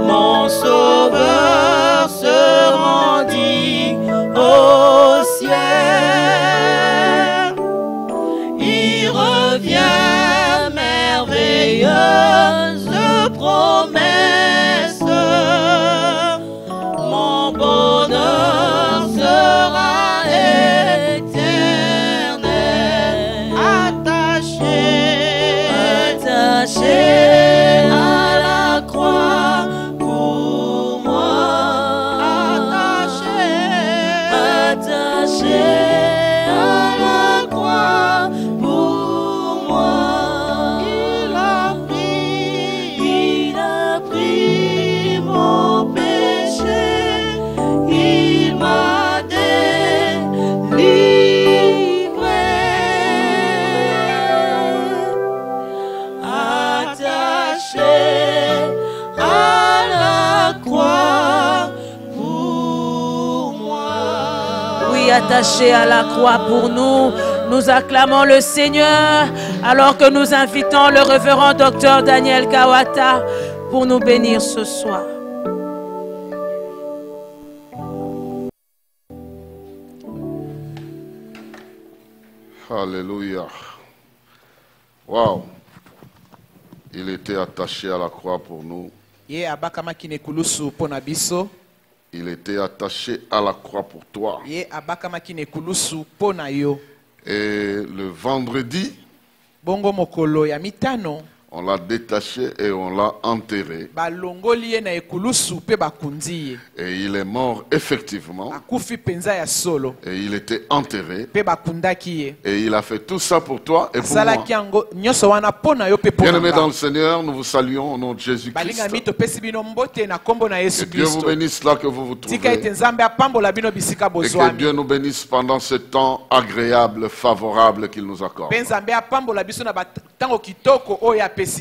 mon sauveur se rendit au ciel. Il revient, merveilleuse promesse, mon bonheur sera éternel, attaché à la croix pour moi, attaché à la croix pour moi. Il a pris mon péché, il m'a délivré, attaché à la croix pour moi. Oui, attaché à la croix pour nous. Nous acclamons le Seigneur alors que nous invitons le révérend docteur Daniel Kawata pour nous bénir ce soir. Alléluia. Waouh. Il était attaché à la croix pour nous. Il était attaché à la croix pour toi. Et le vendredi, on l'a détaché et on l'a enterré. Et il est mort effectivement. Et il était enterré. Et il a fait tout ça pour toi et pour moi. Bien-aimés dans le Seigneur, nous vous saluons au nom de Jésus-Christ. Que Dieu vous bénisse là que vous vous trouvez. Et que Dieu nous bénisse pendant ce temps agréable, favorable qu'il nous accorde.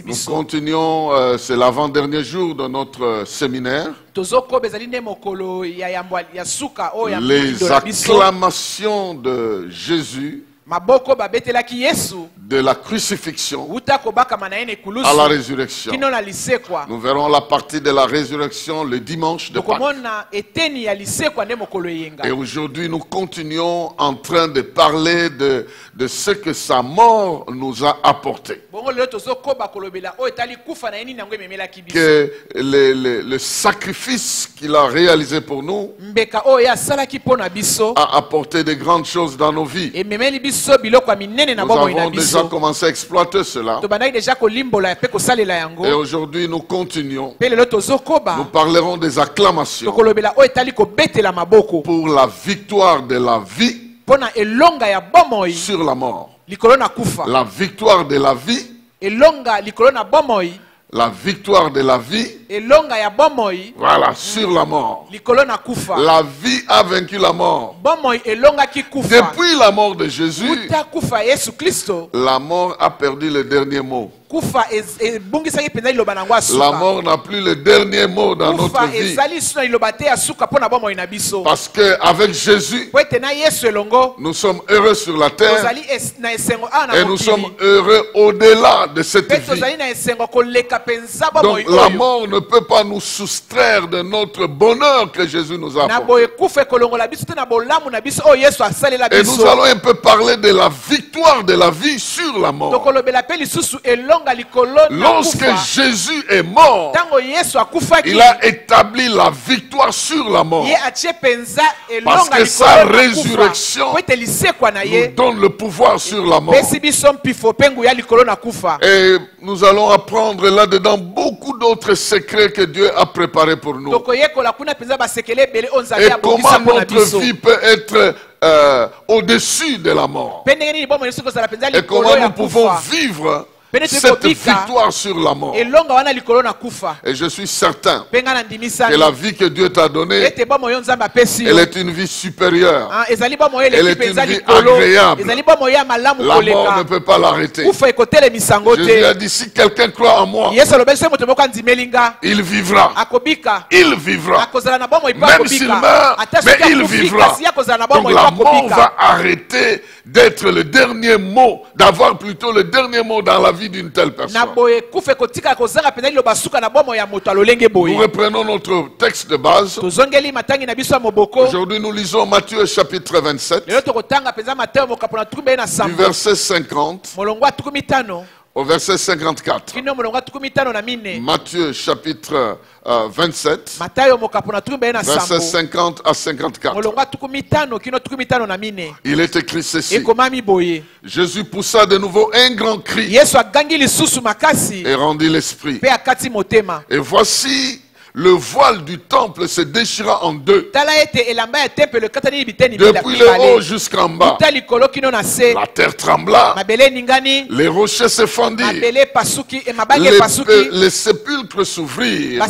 Nous continuons, c'est l'avant-dernier jour de notre séminaire. Les acclamations de Jésus, de la crucifixion à la résurrection. Nous verrons la partie de la résurrection le dimanche de Pâques. Et aujourd'hui, nous continuons en train de parler de ce que sa mort nous a apporté. Que le sacrifice qu'il a réalisé pour nous a apporté de grandes choses dans nos vies. Nous avons déjà commencé à exploiter cela. Et aujourd'hui, nous continuons. Nous parlerons des acclamations pour la victoire de la vie sur la mort. La victoire de la vie. La victoire de la vie, voilà, sur la mort. La vie a vaincu la mort. Depuis la mort de Jésus, la mort a perdu le dernier mot. La mort n'a plus le dernier mot dans notre vie. Parce qu'avec Jésus, nous sommes heureux sur la terre et nous sommes heureux au-delà de cette vie. Donc la mort ne peut pas nous soustraire de notre bonheur que Jésus nous a apporté. Et nous allons un peu parler de la victoire de la vie sur la mort. Lorsque Jésus est mort, il a établi la victoire sur la mort. Parce que sa résurrection nous donne le pouvoir sur la mort. Et nous allons apprendre là-dedans beaucoup d'autres secrets que Dieu a préparés pour nous. Et comment notre vie peut être au-dessus de la mort. Et comment nous pouvons vivre cette victoire sur la mort. Et je suis certain que la vie que Dieu t'a donnée, elle est une vie supérieure. Elle est une vie agréable. La mort ne peut pas l'arrêter. Jésus a dit, si quelqu'un croit en moi, il vivra. Il vivra. Même s'il meurt, mais il vivra. Donc la mort va arrêter d'être le dernier mot, d'avoir plutôt le dernier mot dans la vie vie d'une telle personne. Nous reprenons notre texte de base. Aujourd'hui, nous lisons Matthieu chapitre 27, du verset 50 au verset 54. Matthieu chapitre 27, verset 50 à 54. Il est écrit ceci. Jésus poussa de nouveau un grand cri et rendit l'esprit. Et voici, le voile du temple se déchira en deux. Depuis le haut jusqu'en bas. La terre trembla. Les rochers se fendirent. Les sépulcres s'ouvrirent.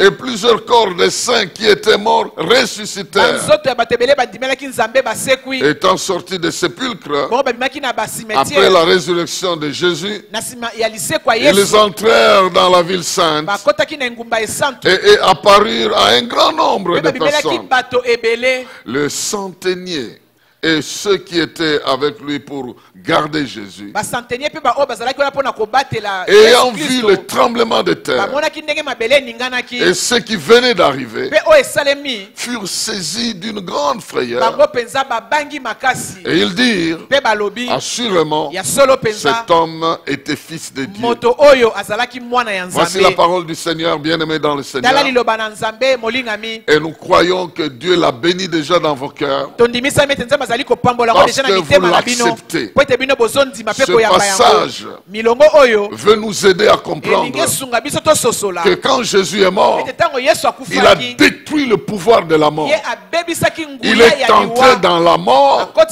Et plusieurs corps des saints qui étaient morts ressuscitèrent. Étant sortis des sépulcres, après la résurrection de Jésus, ils entrèrent dans la ville sainte. Et apparurent à un grand nombre de personnes. Le centenier et ceux qui étaient avec lui pour garder Jésus, ayant vu le tremblement de terre et ceux qui venaient d'arriver, furent saisis d'une grande frayeur. Et ils dirent, assurément, cet homme était fils de Dieu. Voici la parole du Seigneur, bien-aimé dans le Seigneur. Et nous croyons que Dieu l'a béni déjà dans vos cœurs, parce que vous l'acceptez. Ce passage veut nous aider à comprendre que quand Jésus est mort, il a détruit le pouvoir de la mort. Il est entré dans la mort pour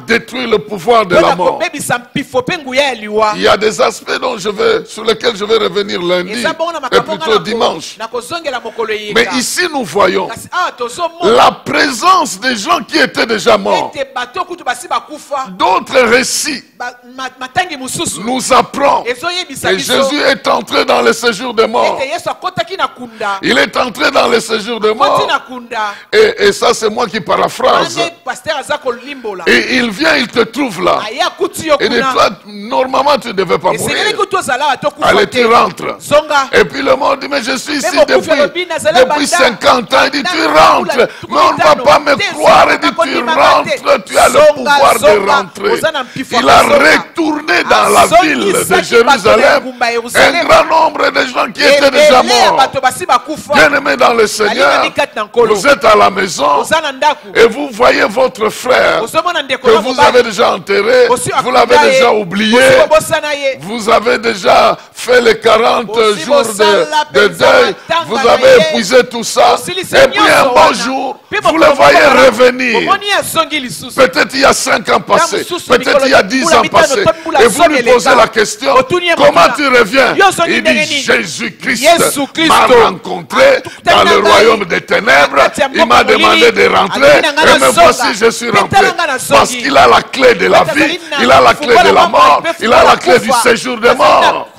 détruire le pouvoir de la mort. Il y a des aspects sur lesquels je vais revenir lundi et plutôt dimanche. Mais ici nous voyons la présence des gens qui étaient déjà morts. D'autres récits nous apprennent que Jésus est entré dans le séjour des morts. Il est entré dans le séjour des morts. Et ça, c'est moi qui paraphrase. Et il vient, il te trouve là. Et de toi, normalement, tu ne devais pas mourir. Allez, tu rentres. Et puis le monde dit, mais je suis ici depuis 50 ans. Il dit, tu rentres. Mais on ne va pas me croire. Il dit, tu rentres. Tu as le pouvoir de rentrer. Il a retourné dans la ville de Jérusalem un grand nombre de gens qui étaient déjà morts. Bien-aimés dans le Seigneur, vous êtes à la maison et vous voyez votre frère que vous avez déjà enterré, vous l'avez déjà oublié, vous avez déjà fait les 40 jours de deuil, vous avez épuisé tout ça, et puis un bon jour, vous le voyez revenir. Peut-être il y a 5 ans passés, peut-être il y a 10 ans passés, et vous lui posez la question, comment tu reviens? Il dit, Jésus-Christ m'a rencontré dans le royaume des ténèbres, il m'a demandé de rentrer, et me voici, je suis rentré. Parce qu'il a la clé de la vie, il a la clé de la mort, il a la clé du séjour des morts.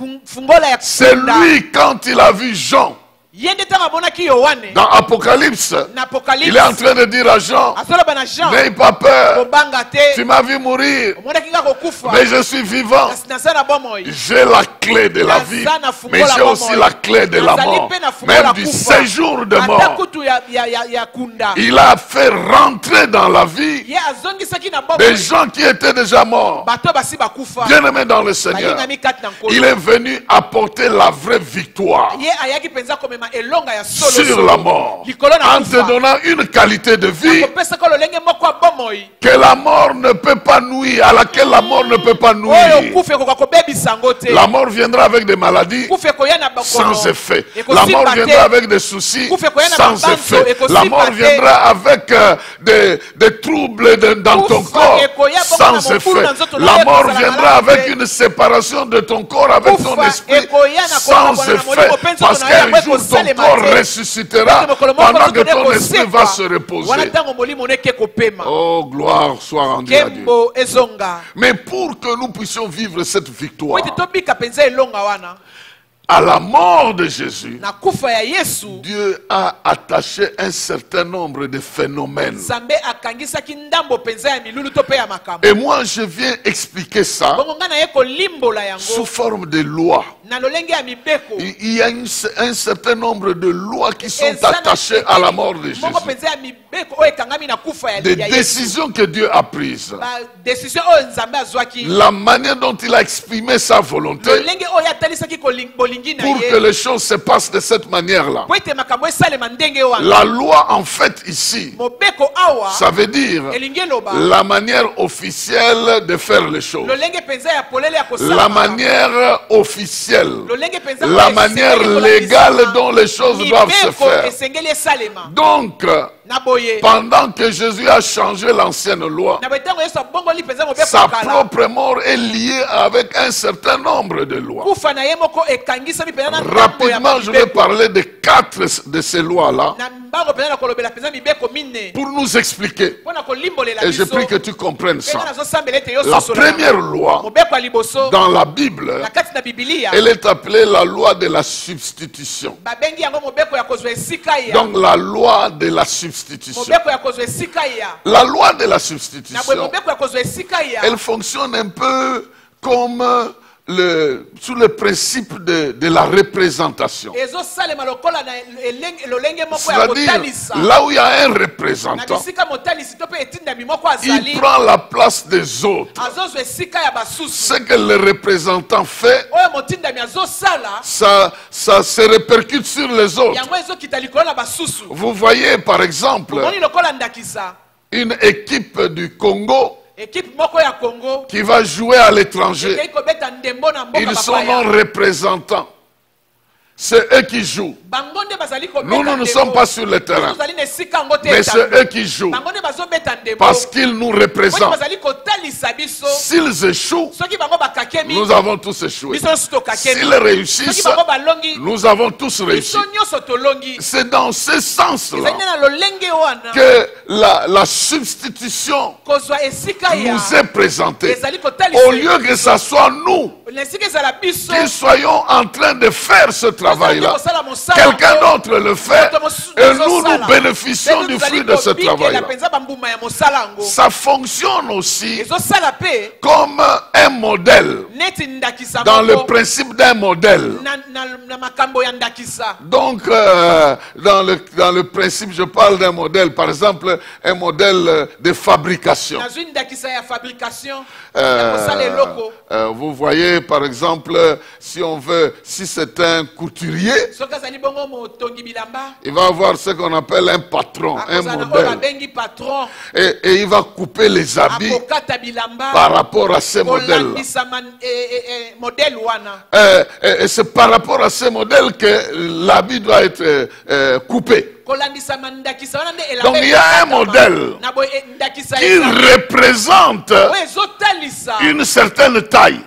C'est lui, quand il a vu Jean, dans Apocalypse, il est en train de dire à Jean, n'aie pas peur, tu m'as vu mourir, mais je suis vivant. J'ai la clé de la vie, mais j'ai aussi la clé de la mort, même du séjour de mort. Il a fait rentrer dans la vie des gens qui étaient déjà morts. Bien-aimés dans le Seigneur, il est venu apporter la vraie victoire sur la mort, en te donnant une qualité de vie que la mort ne peut pas nuire, à laquelle la mort ne peut pas nuire. La mort viendra avec des maladies sans effet. La mort viendra avec des soucis sans effet. La mort viendra avec des troubles dans ton corps sans effet. La mort viendra avec une séparation de ton corps avec ton esprit sans effet. Parce qu'un jour ton corps ressuscitera pendant que ton esprit va se reposer. Oh, gloire soit rendue à Dieu. Mais pour que nous puissions vivre cette victoire, à la mort de Jésus, Dieu a attaché un certain nombre de phénomènes. Et moi, je viens expliquer ça sous forme de lois. Il y a un certain nombre de lois qui sont attachées à la mort de Jésus. Des décisions que Dieu a prises. La manière dont il a exprimé sa volonté pour que les choses se passent de cette manière-là. La loi, en fait, ici, ça veut dire la manière officielle de faire les choses. La manière officielle. La manière légale dont les choses doivent se faire. Donc, pendant que Jésus a changé l'ancienne loi, sa propre mort est liée avec un certain nombre de lois. Rapidement, je vais parler de 4 de ces lois-là pour nous expliquer. Et je prie que tu comprennes ça. La première loi dans la Bible, elle est appelée la loi de la substitution. Donc la loi de la substitution. La loi de la substitution, elle fonctionne un peu comme sous le principe de la représentation. C'est-à-dire, là où il y a un représentant, il prend la place des autres. Ce que le représentant fait, ça se répercute sur les autres. Vous voyez par exemple une équipe du Congo qui va jouer à l'étranger. Ils sont non représentants. C'est eux qui jouent. Nous ne sommes pas sur le terrain. Mais c'est eux qui jouent. Parce qu'ils nous représentent. S'ils échouent, nous avons tous échoué. S'ils réussissent, nous avons tous réussi. C'est dans ce sens-là que la substitution nous est présentée. Au lieu que ce soit nous qui soyons en train de faire ce travail-là, quelqu'un d'autre le fait et nous bénéficions du fruit de ce travail-là. Ça fonctionne aussi comme un modèle, dans le principe d'un modèle. Donc, dans le principe, je parle d'un modèle, par exemple, un modèle de fabrication. Vous voyez, par exemple, si c'est un couturier, il va avoir ce qu'on appelle un patron, un modèle. Et il va couper les habits par rapport à ces modèles. Et c'est par rapport à ces modèles que l'habit doit être coupé. Donc il y a un modèle qui représente une certaine taille.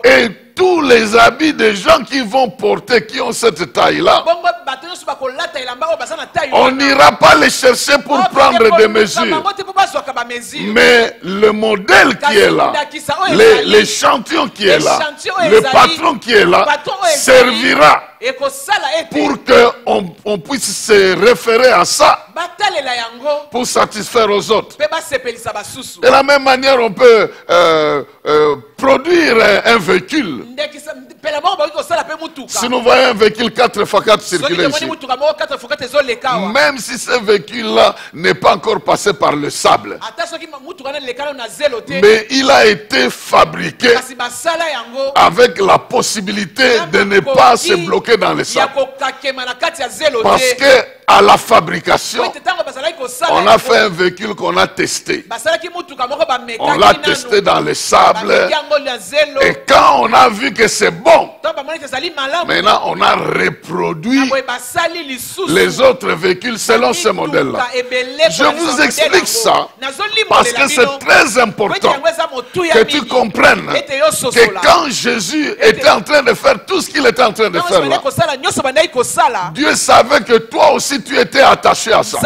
Et tous les habits des gens qui vont porter, qui ont cette taille-là, on n'ira pas les chercher pour prendre des mesures. Mais le modèle qui est là, l'échantillon qui est là, le patron qui est là, servira pour qu'on puisse se référer à ça pour satisfaire aux autres. De la même manière, on peut produire un véhicule. Si nous voyons un véhicule 4x4 circuler ici, même si ce véhicule-là n'est pas encore passé par le sable, mais il a été fabriqué avec la possibilité de ne pas se bloquer dans le sable. Parce que à la fabrication, on a fait un véhicule qu'on a testé. On l'a testé dans le sable. Et quand on a vu que c'est bon, maintenant on a reproduit les autres véhicules selon ce modèle-là. Je vous explique ça parce que c'est très important que tu comprennes que quand Jésus était en train de faire tout ce qu'il était en train de faire là, Dieu savait que toi aussi tu étais attaché à ça.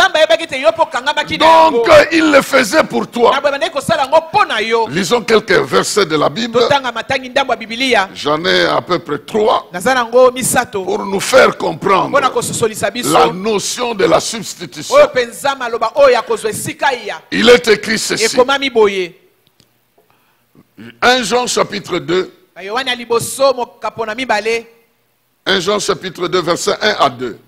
Donc il le faisait pour toi. Lisons quelques versets de la la Bible. J'en ai à peu près 3 pour nous faire comprendre la notion de la substitution. Il est écrit ceci. 1 Jean chapitre 2. 1 Jean chapitre 2 verset 1 à 2.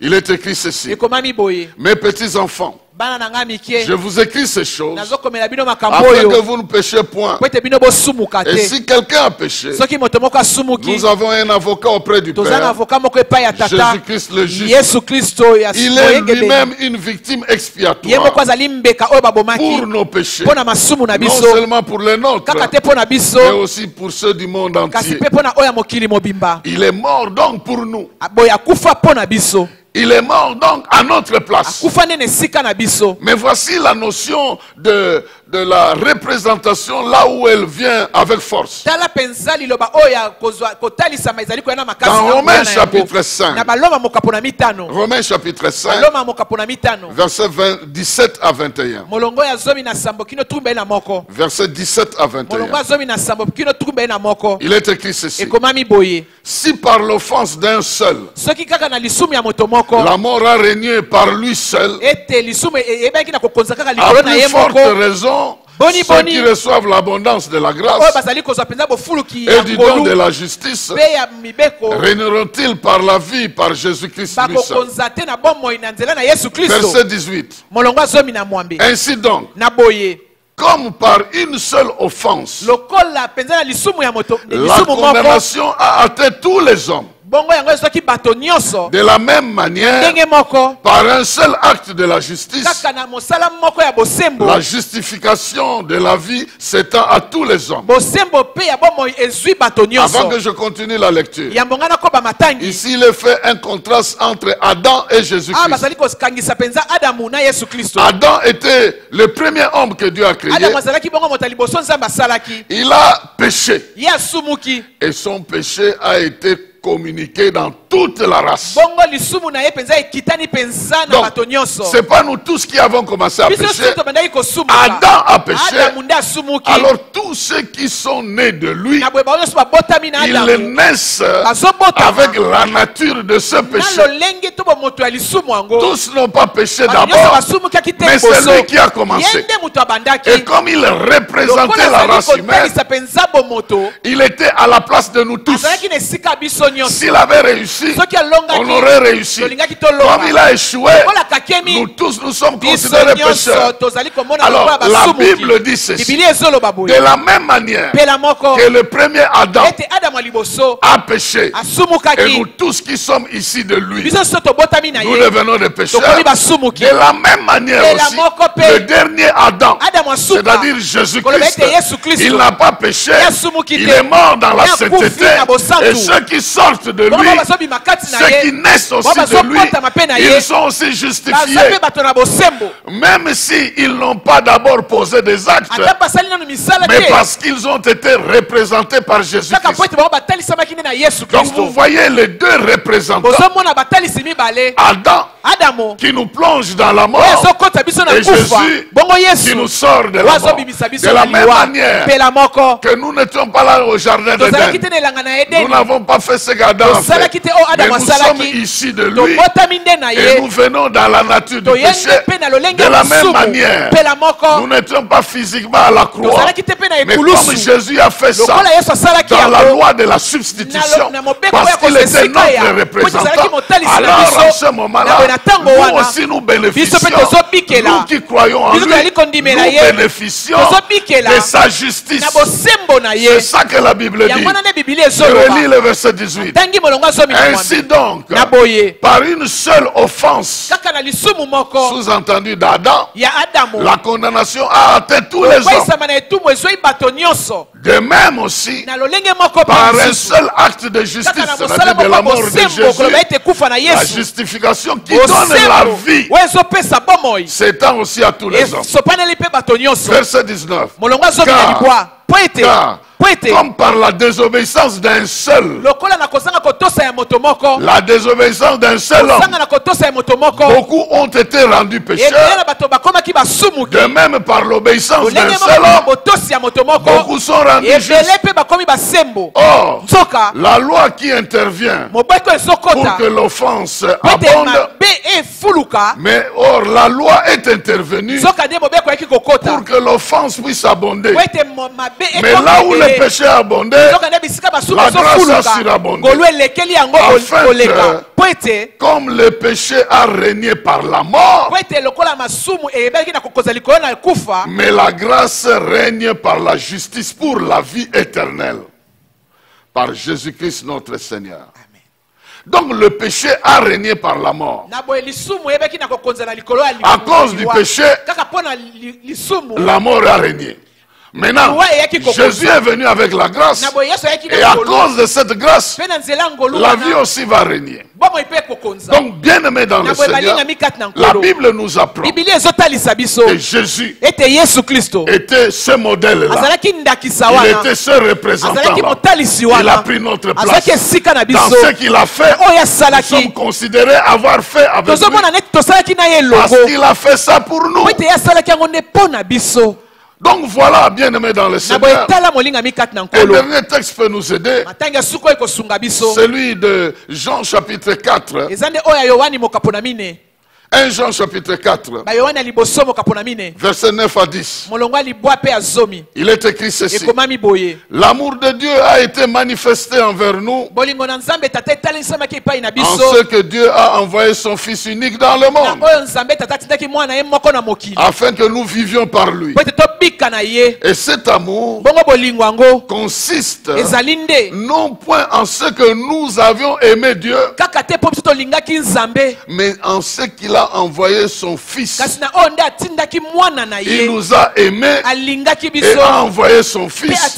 Il est écrit ceci. Mes petits enfants, je vous écris ces choses afin que vous ne péchiez point. Et si quelqu'un a péché, nous avons un avocat auprès du Père, Jésus-Christ le juste. Il est lui-même une victime expiatoire pour nos péchés, non seulement pour les nôtres, mais aussi pour ceux du monde entier. Il est mort donc pour nous. Il est mort donc à notre place. Mais voici la notion de la représentation là où elle vient avec force. Dans Romains chapitre 5, Romains chapitre 5, versets 17 à 21. Verset 17 à 21. Il est écrit ceci. Si par l'offense d'un seul, la mort a régné par lui seul, à plus forte raison, ceux qui reçoivent l'abondance de la grâce et du don de la justice régneront-ils par la vie par Jésus-Christ lui seul. Verset 18. Ainsi donc, comme par une seule offense, la condamnation a atteint tous les hommes. De la même manière, par un seul acte de la justice, la justification de la vie s'étend à tous les hommes. Avant que je continue la lecture, ici il est fait un contraste entre Adam et Jésus-Christ. Adam était le premier homme que Dieu a créé. Il a péché et son péché a été communiqué dans toute la race. Donc, c'est pas nous tous qui avons commencé à pécher. Adam a péché. Alors tous ceux qui sont nés de lui, ils naissent avec la nature de ce péché. Tous n'ont pas péché d'abord, mais c'est lui qui a commencé. Et comme il représentait la race humaine, il était à la place de nous tous. S'il avait réussi, on aurait réussi. Comme il a échoué, nous tous nous sommes considérés pécheurs. Alors la Bible dit ceci. De la même manière que le premier Adam a péché, et nous tous qui sommes ici de lui, nous devenons des pécheurs. De la même manière aussi, le dernier Adam, c'est-à-dire Jésus-Christ, il n'a pas péché, il est mort dans la sainteté, et ceux qui sortent de lui, ceux qui naissent aussi de lui, ils sont aussi justifiés. Même s'ils n'ont pas d'abord posé des actes, mais parce qu'ils ont été représentés par Jésus-Christ. Donc vous voyez les deux représentants. Adam qui nous plonge dans la mort, et Jésus qui nous sort de la mort. De la même manière que nous n'étions pas là au jardin d'Éden, nous n'avons pas fait ce qu'Adam a fait, mais nous sommes ici de lui et nous venons dans la nature du péché. De la même manière, nous n'étions pas physiquement à la croix, mais comme Jésus a fait ça dans la loi de la substitution, parce qu'il était notre représentant, alors en ce moment-là, nous aussi nous bénéficions, nous qui croyons en lui, nous bénéficions de sa justice. C'est ça que la Bible dit. Je relis le verset 18. Ainsi donc, par une seule offense, sous-entendu d'Adam, la condamnation a atteint tous les hommes. De même aussi, par un seul acte de justice, c'est-à-dire de la mort de Jésus, la justification qui donne la vie s'étend aussi à tous les hommes. Verset 19. Car comme par la désobéissance d'un seul, la désobéissance d'un seul homme, beaucoup ont été rendus pécheurs. De même par l'obéissance d'un seul homme, beaucoup sont rendus justes. Or, la loi qui intervient pour que l'offense abonde, mais or la loi est intervenue pour que l'offense puisse abonder. Mais là où le péché a abondé, la grâce a surabondé. Afin que, comme le péché a régné par la mort, mais la grâce règne par la justice pour la vie éternelle. Par Jésus-Christ notre Seigneur. Donc le péché a régné par la mort. À cause du péché, la mort a régné. Maintenant, Jésus est venu avec la grâce. Et à cause de cette grâce, la vie aussi va régner. Donc, bien aimé dans le Seigneur, la Bible nous apprend que Jésus était ce modèle-là. Il était ce représentant-là. Il a pris notre place. Dans ce qu'il a fait, nous sommes considérés avoir fait avec lui. Parce qu'il a fait ça pour nous. Donc voilà, bien aimé dans le Seigneur, un dernier texte peut nous aider, celui de Jean chapitre 4. 1 Jean chapitre 4, verset 9 à 10. Il est écrit ceci: l'amour de Dieu a été manifesté envers nous en ce que Dieu a envoyé son Fils unique dans le monde, afin que nous vivions par lui. Et cet amour consiste non point en ce que nous avions aimé Dieu, mais en ce qu'il a envoyé son Fils. Il nous a aimés et a envoyé son Fils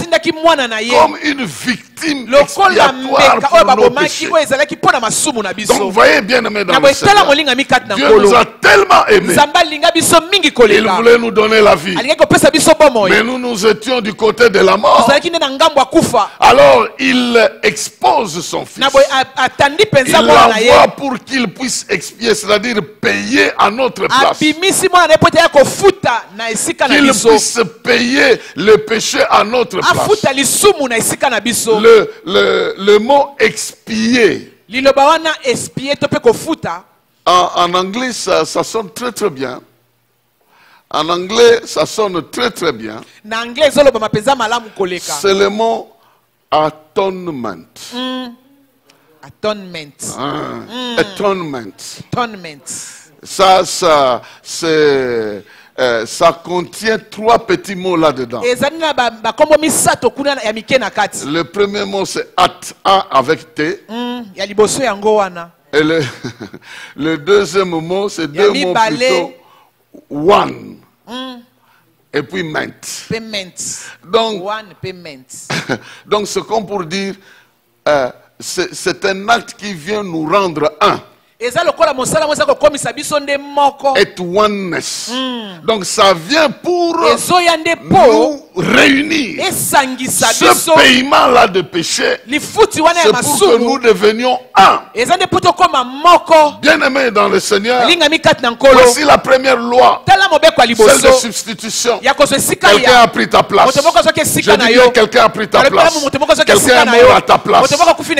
comme une victime expiatoire pour nos péchés. Donc vous voyez, bien aimé dans le Seigneur, Dieu nous a tellement aimés, il voulait nous donner la vie, mais nous étions du côté de la mort. Alors il expose son Fils, il l'envoie pour qu'il puisse expier, c'est-à-dire payer à notre place, qu'il puisse payer le péché à notre place. Le mot expier, en anglais ça sonne très très bien. En anglais, ça sonne très très bien. C'est le mot atonement. Atonement. Ça contient trois petits mots là-dedans. Le premier mot c'est A avec T. Et le deuxième mot c'est deux mots plutôt. One. Et puis ment. Donc c'est comme pour dire c'est un acte qui vient nous rendre un. Et oneness. Donc ça vient pour nous réunir. Ce paiement-là de péché, c'est pour que nous devenions un. Bien aimé dans le Seigneur, voici la première loi, celle de substitution. Quelqu'un a pris ta place. Je dis bien, quelqu'un a pris ta place. Quelqu'un est mort à ta place.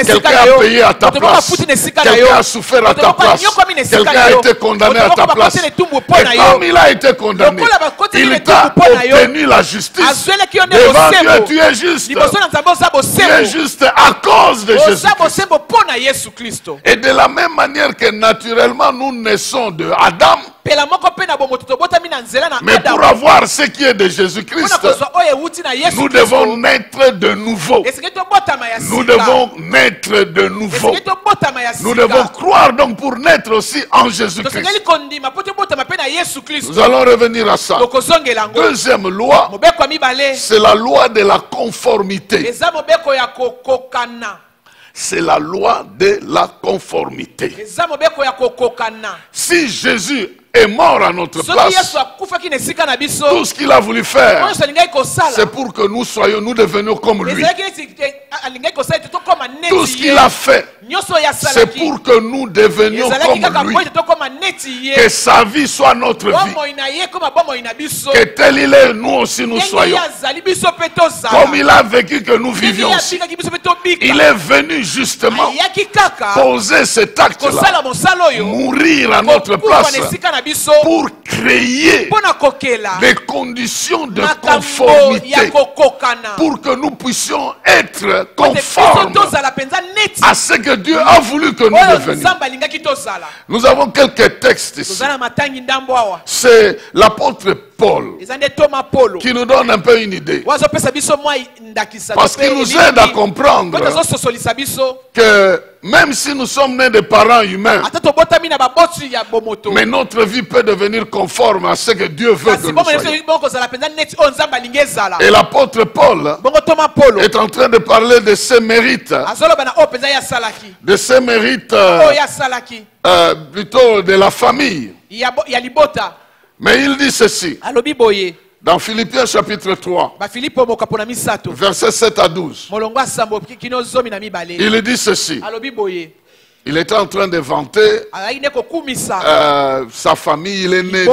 Quelqu'un a payé à ta place. Quelqu'un a souffert à ta place. Quelqu'un a été condamné à ta place. Et comme il a été condamné, il t'a obtenu la justice. Devant Dieu, tu es juste. Tu es juste à cause de Jésus-Christ. Et de la même manière que naturellement nous naissons de Adam, mais pour avoir ce qui est de Jésus-Christ, nous devons naître de nouveau. Nous devons naître de nouveau. Nous devons croire donc pour naître aussi en Jésus-Christ. Nous allons revenir à ça. Deuxième loi, c'est la loi de la conformité. C'est la loi de la conformité. Si Jésus est mort à notre place, tout ce qu'il a voulu faire, c'est pour que nous devenions comme lui. Tout ce qu'il a fait, c'est pour que nous devenions comme lui. Que sa vie soit notre vie. Que tel il est, nous aussi nous soyons. Comme il a vécu que nous vivions aussi. Il est venu justement poser cet acte-là, mourir à notre place pour créer des conditions de conformité, pour que nous puissions être conformes à ce que Dieu a voulu que nous devenions. Nous avons quelques textes ici. C'est l'apôtre Paul qui nous donne un peu une idée, parce qu'il nous aide à comprendre que même si nous sommes nés de parents humains, mais notre vie peut devenir conforme à ce que Dieu veut que nous soyons. Et l'apôtre Paul est en train de parler de ses mérites, plutôt de la famille. Mais il dit ceci dans Philippiens chapitre 3, versets 7 à 12. Il dit ceci. Il était en train de vanter sa famille. Il est né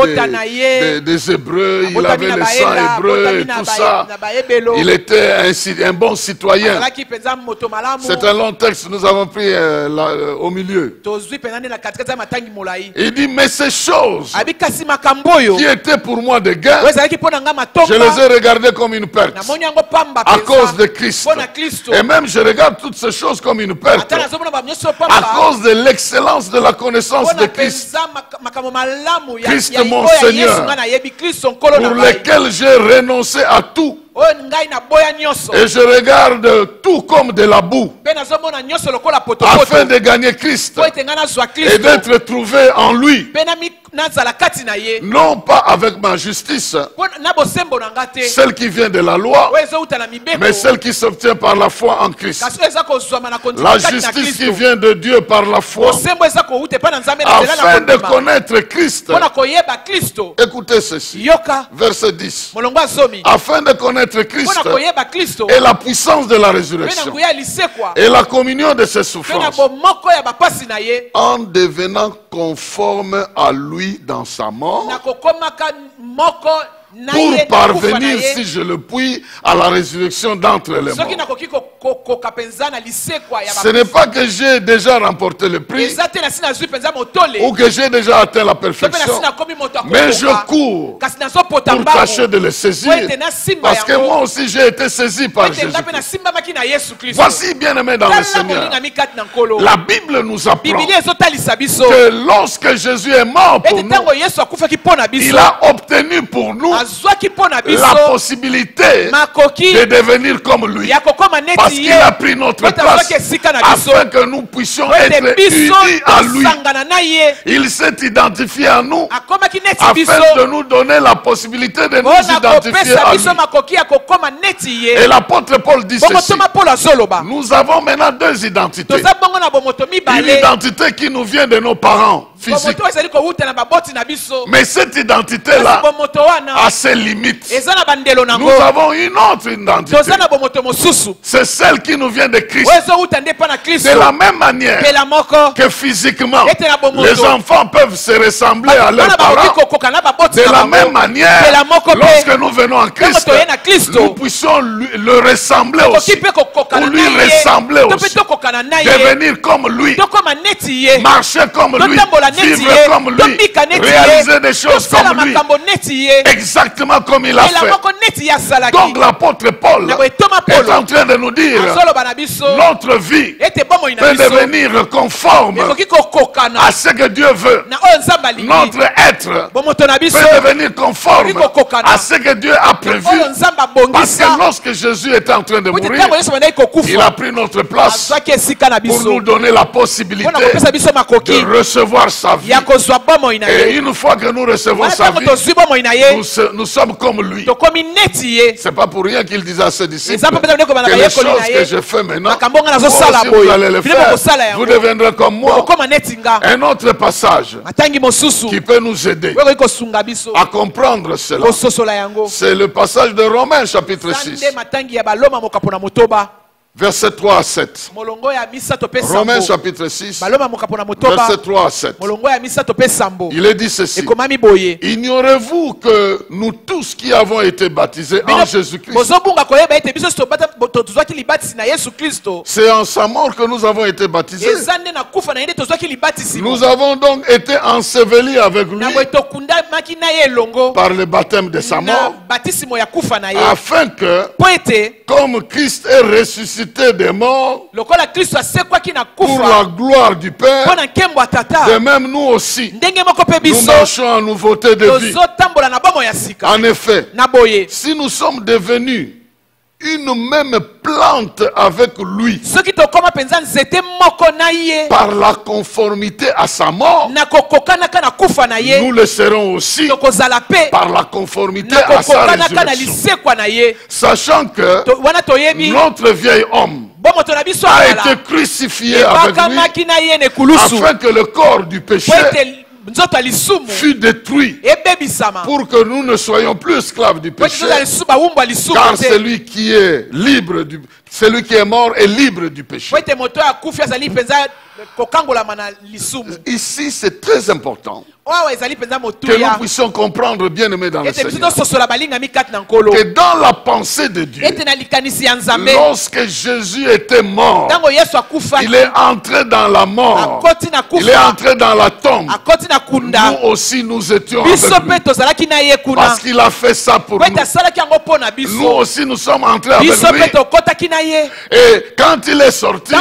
des Hébreux, il avait le sang hébreu et tout ça. Il était un bon citoyen. C'est un long texte, nous avons pris au milieu. Il dit, mais ces choses qui étaient pour moi des gains, je les ai regardées comme une perte à cause de Christ. Et même je regarde toutes ces choses comme une perte à cause de l'excellence de la connaissance de Christ. Christ mon Seigneur, pour lequel j'ai renoncé à tout. Et je regarde tout comme de la boue, afin de gagner Christ et d'être trouvé en lui, non pas avec ma justice, celle qui vient de la loi, mais celle qui s'obtient par la foi en Christ. La justice qui vient de Dieu par la foi, afin de connaître Christ. Écoutez ceci, verset 10. Afin de connaître Christ et la puissance de la résurrection et la communion de ses souffrances, en devenant conforme à lui dans sa mort, pour parvenir, si je le puis, à la résurrection d'entre les morts. Ce n'est pas que j'ai déjà remporté le prix ou que j'ai déjà atteint la perfection, mais je cours pour tâcher de le saisir, parce que moi aussi j'ai été saisi par Jésus. Voici, bien-aimés dans le Seigneur, la Bible nous apprend que lorsque Jésus est mort pour nous, il a obtenu pour nous la possibilité de devenir comme lui, parce qu'il a pris notre place afin que nous puissions être unis à lui. Il s'est identifié à nous afin de nous donner la possibilité de nous identifier à lui. Et l'apôtre Paul dit ceci: nous avons maintenant deux identités. Une identité qui nous vient de nos parents physiques, mais cette identité-là a ses limites. Nous avons une autre identité, c'est celle qui nous vient de Christ. De la même manière que physiquement les enfants peuvent se ressembler à leurs parents, de la même manière, lorsque nous venons en Christ, nous puissions le ressembler aussi, ou lui ressembler aussi, devenir comme lui, marcher comme lui, vivre comme lui, réaliser des choses comme lui, exactement comme il a fait. Donc l'apôtre Paul est en train de nous dire, notre vie peut devenir conforme à ce que Dieu veut. Notre être peut devenir conforme à ce que Dieu a prévu, parce que lorsque Jésus était en train de mourir, il a pris notre place pour nous donner la possibilité de recevoir sa vie. Et une fois que nous recevons sa vie, nous sommes comme lui. C'est pas pour rien qu'il disait à ses disciples que les choses que je fais maintenant, vous aussi vous allez les faire. Vous deviendrez comme moi. Un autre passage qui peut nous aider à comprendre cela, c'est le passage de Romains chapitre 6. Verset 3 à 7. Romains chapitre 6, verset 3 à 7. Il est dit ceci. Ignorez-vous que nous tous qui avons été baptisés en Jésus-Christ, c'est en sa mort que nous avons été baptisés. Nous avons donc été ensevelis avec lui par le baptême de sa mort, afin que, comme Christ est ressuscité des morts pour la gloire du Père, de même nous aussi, nous marchons en nouveauté de vie. En effet, si nous sommes devenus une même plante avec lui par la conformité à sa mort, nous le serons aussi par la conformité à sa résurrection, sachant que notre vieil homme a été crucifié avec lui afin que le corps du péché fut détruit pour que nous ne soyons plus esclaves du péché, car celui qui est libre celui qui est mort est libre du péché. Ici c'est très important que nous puissions comprendre, bien aimés dans le Seigneur, que dans la pensée de Dieu, lorsque Jésus était mort, il est entré dans la mort, il est entré dans la tombe. Nous aussi nous étions avec lui, parce qu'il a fait ça pour nous. Nous aussi nous sommes entrés avec lui, et quand il est sorti,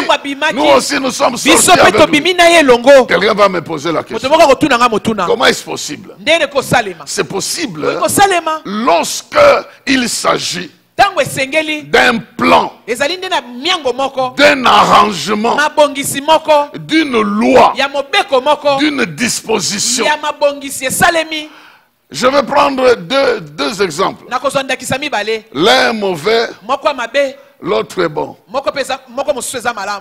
nous aussi nous sommes sortis avec lui. Quelqu'un va me poser la question: comment est-ce possible? C'est possible lorsque il s'agit d'un plan, d'un arrangement, d'une loi, d'une disposition. Je vais prendre deux exemples. L'un est mauvais, l'autre est bon.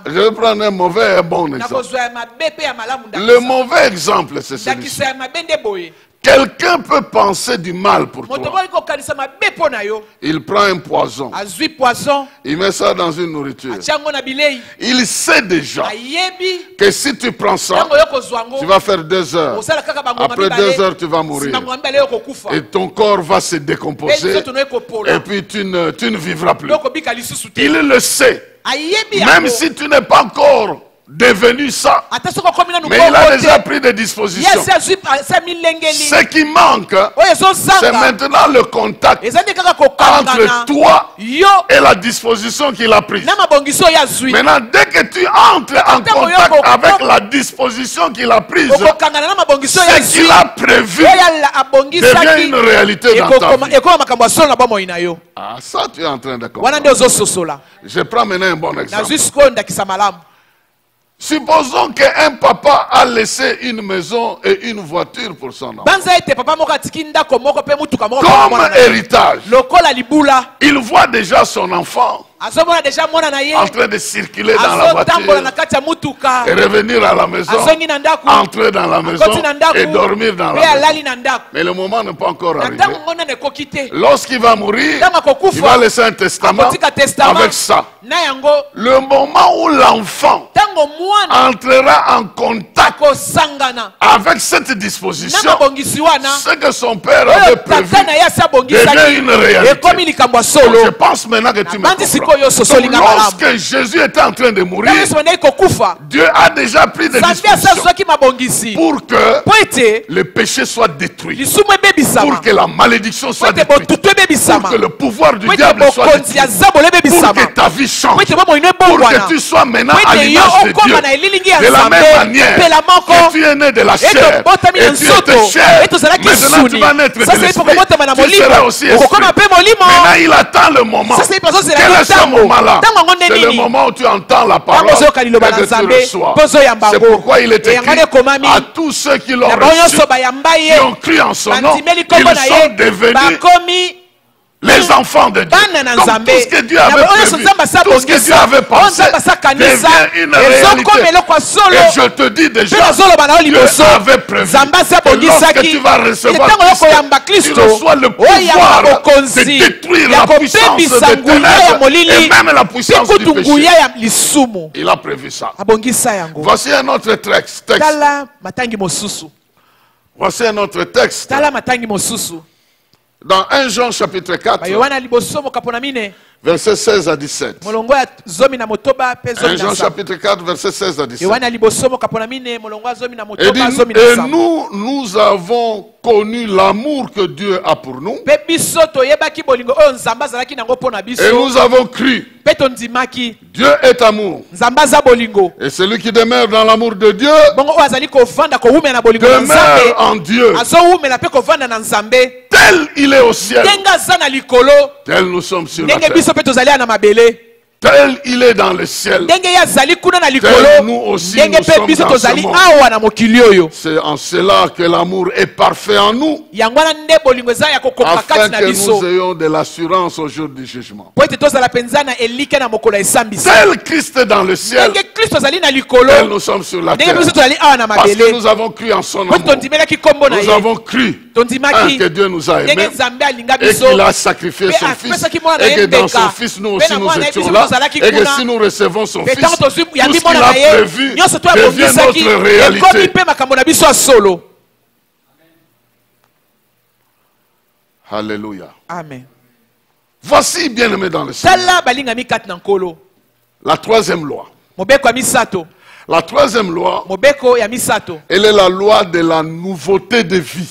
Je vais prendre un mauvais et un bon exemple. Le mauvais exemple, c'est celui-ci. Quelqu'un peut penser du mal pour toi. Il prend un poison. Il met ça dans une nourriture. Il sait déjà que si tu prends ça, tu vas faire 2 heures. Après 2 heures, tu vas mourir. Et ton corps va se décomposer. Et puis tu ne vivras plus. Il le sait. Même si tu n'es pas encore devenu ça, mais il a déjà pris des dispositions. Ce qui manque, c'est maintenant le contact entre toi et la disposition qu'il a prise. Maintenant, dès que tu entres en contact avec la disposition qu'il a prise, ce qu'il a prévu devient une réalité dans ta vie. Ah, ça tu es en train de comprendre. Je prends maintenant un bon exemple. Supposons qu'un papa a laissé une maison et une voiture pour son enfant. Comme héritage, il voit déjà son enfant en train de circuler dans la voiture et revenir à la maison, entrer dans la maison et dormir dans la maison. Mais le moment n'est pas encore arrivé. Lorsqu'il va mourir, il va laisser un testament avec ça. Le moment où l'enfant entrera en contact avec cette disposition, ce que son père avait prévu devient une réalité. Je pense maintenant que tu me comprends. Donc, lorsque Jésus était en train de mourir, Dieu a déjà pris des dispositions pour que le péché soit détruit, pour que la malédiction soit détruite, pour que le pouvoir du diable soit détruit, pour que ta vie change, pour que tu sois maintenant à l'image de Dieu. De la même manière que tu es né de la chair et tu étais chair, maintenant tu vas naître de l'esprit, tu seras aussi esprit. Maintenant il attend le moment. Quel est ce moment-là, c'est le moment où tu entends la parole et que tu reçois. C'est pourquoi il est écrit à tous ceux qui l'ont reçu, qui ont cru en son nom, ils sont devenus les enfants de Dieu. Donc, tout ce que Dieu avait prévu, tout ce que Dieu avait pensé devient une réalité. Et je te dis déjà, Dieu avait prévu que lorsque tu vas recevoir Christ, tu reçois le pouvoir de détruire la puissance des ténèbres et même la puissance du péché. Il a prévu ça. Voici un autre texte. Voici un autre texte. Dans 1 Jean chapitre 4, versets 16 à 17. 1 Jean chapitre 4, versets 16 à 17. Et dit, nous avons connu l'amour que Dieu a pour nous. Et nous avons cru. Dieu est amour. Et celui qui demeure dans l'amour de Dieu demeure en Dieu. Tel il est au ciel, tel nous sommes sur la terre. Tel il est dans le ciel, tel nous aussi nous sommes dans ce monde. C'est en cela que l'amour est parfait en nous, afin que nous ayons de l'assurance au jour du jugement. Tel Christ est dans le ciel, tel nous sommes sur la terre, parce que nous avons cru en son amour. Nous avons cru que Dieu nous a aimés et qu'il a sacrifié son fils, et que dans son fils nous aussi nous étions là, et que si nous recevons son fils, tout ce qu'il a prévu devient notre réalité. Alléluia. Amen. Voici, bien-aimé dans le Seigneur, la troisième loi. La troisième loi, elle est la loi de la nouveauté de vie.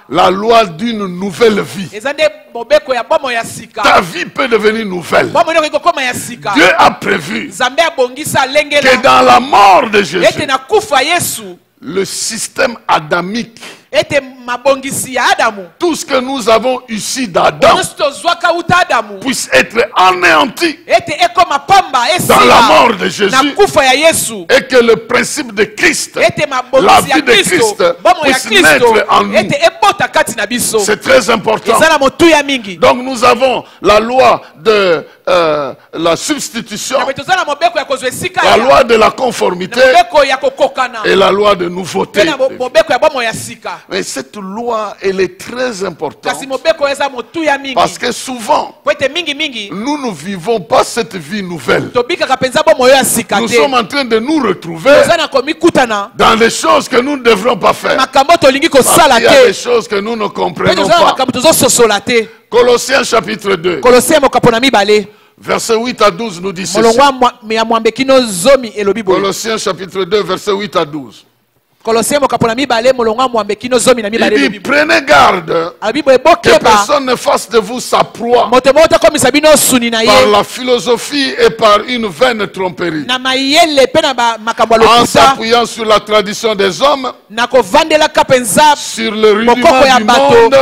La loi d'une nouvelle vie. Ta vie peut devenir nouvelle. Dieu a prévu que dans la mort de Jésus, le système adamique, tout ce que nous avons ici d'Adam puisse être anéanti dans la mort de Jésus, et que le principe de Christ, la vie de Christ, puisse naître en nous. C'est très important. Donc nous avons la loi de la substitution, la loi de la conformité et la loi de nouveauté. Mais cette loi, elle est très importante, parce que souvent nous ne vivons pas cette vie nouvelle. Nous sommes en train de nous retrouver dans des choses que nous ne devrons pas faire, parce qu'il y a des choses que nous ne comprenons pas. Colossiens chapitre 2, verset 8 à 12 nous dit ceci. Colossiens chapitre 2, verset 8 à 12. Il dit, prenez garde que personne ne fasse de vous sa proie par la philosophie et par une vaine tromperie, en s'appuyant sur la tradition des hommes, sur le rudiment du monde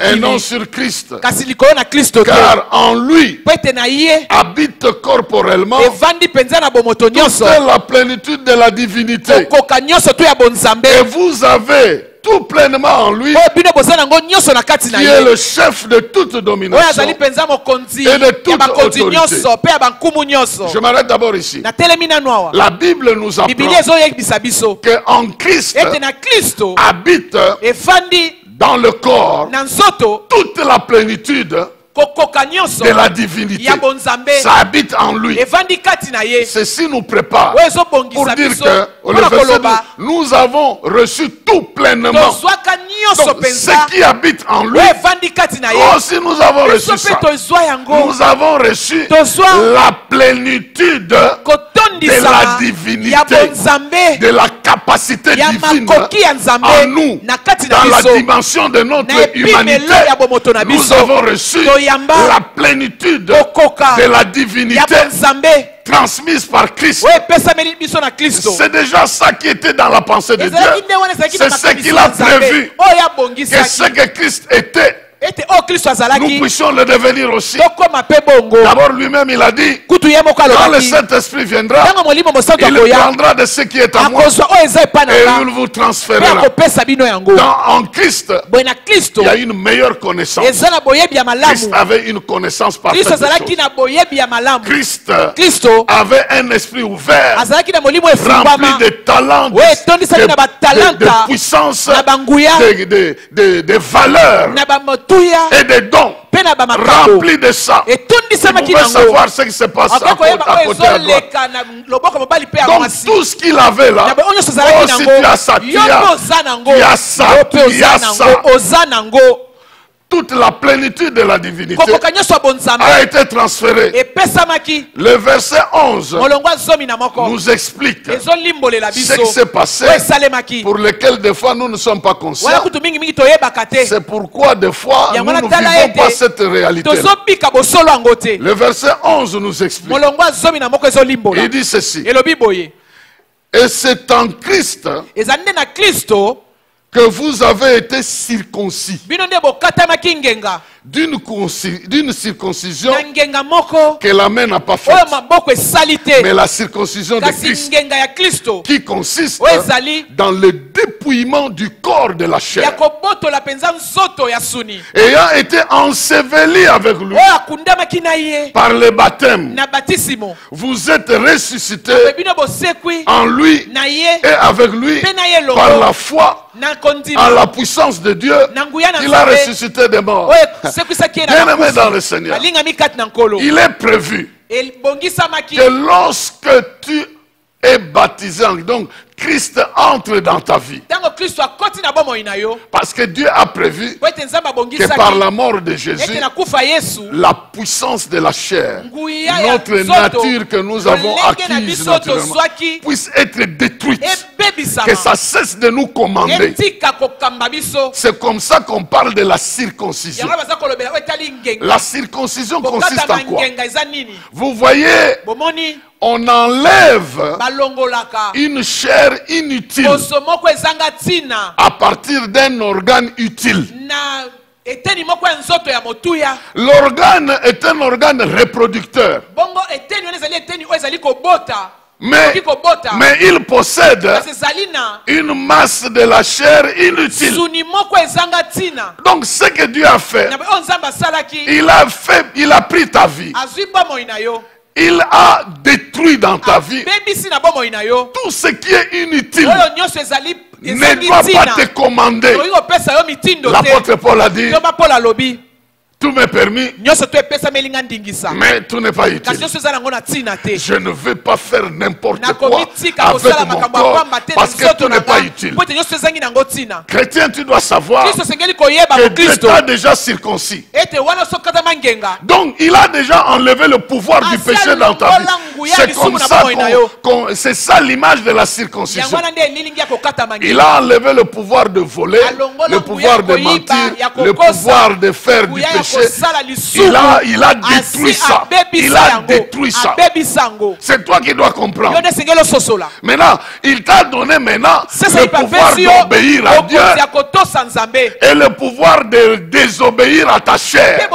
et non sur Christ, car en lui habite corporellement toute la plénitude de la divinité. Et vous avez tout pleinement en lui, qui est le chef de toute domination et de toute autorité. Je m'arrête d'abord ici. La Bible nous apprend qu'en Christ habite dans le corps toute la plénitude de la divinité. Ça habite en lui. Ceci nous prépare pour dire que le verset dit, nous avons reçu tout pleinement. Donc, ce qui habite en lui, aussi nous avons reçu ça. Nous avons reçu la plénitude de la divinité, de la capacité divine en nous, dans la dimension de notre humanité. Nous avons reçu la plénitude de la divinité transmise par Christ. C'est déjà ça qui était dans la pensée de Dieu. C'est ce qu'il a prévu. Que ce que Christ était nous puissions le devenir aussi. D'abord lui-même il a dit, quand le Saint-Esprit viendra, il prendra de ce qui est à moi et il vous transférera. En Christ, il y a une meilleure connaissance. Christ avait une connaissance parfaite des choses. Christ avait un esprit ouvert, rempli de talents, de puissance, de valeurs et de dons, rempli de ça. Vous pouvez savoir ce qui se passe à côté à droite. Donc tout ce qu'il avait là, si tu as ça, tu as ça, tu as ça. Toute la plénitude de la divinité a été transférée. Le verset 11 nous explique ce qui s'est passé, pour lequel des fois nous ne sommes pas conscients. C'est pourquoi des fois nous ne vivons pas cette réalité. Le verset 11 nous explique. Il dit ceci. Et c'est en Christ que vous avez été circoncis d'une circoncision que la main n'a pas faite, mais la circoncision de Christ qui consiste dans le dépouillement du corps de la chair, ayant été enseveli avec lui par le baptême. Vous êtes ressuscités en lui et avec lui par la foi à la puissance de Dieu. Il a ressuscité des morts. Bien-aimé dans le Seigneur, il est prévu que lorsque tu es baptisé, donc Christ entre dans ta vie. Parce que Dieu a prévu que par la mort de Jésus, la puissance de la chair, notre nature que nous avons acquise naturellement, puisse être détruite. Que ça cesse de nous commander. C'est comme ça qu'on parle de la circoncision. La circoncision consiste en quoi? Vous voyez, on enlève une chair inutile à partir d'un organe utile. L'organe est un organe reproducteur. Mais il possède une masse de la chair inutile. Donc ce que Dieu a fait, il a pris ta vie. Il a détruit dans ta vie tout ce qui est inutile. Ne doit pas te commander. L'apôtre Paul a dit, tout m'est permis, mais tout n'est pas utile. Je ne veux pas faire n'importe quoi avec mon corps parce que tout n'est pas utile. Chrétien, tu dois savoir que Dieu t'a déjà circoncis. Donc il a déjà enlevé le pouvoir du péché dans ta vie. C'est comme ça c'est ça l'image de la circoncision. Il a enlevé le pouvoir de voler, le pouvoir de mentir, le pouvoir de faire du péché. Il a détruit ça. Il a détruit ça. C'est toi qui dois comprendre. Maintenant, il t'a donné le pouvoir d'obéir à Dieu et le pouvoir de désobéir à ta chair.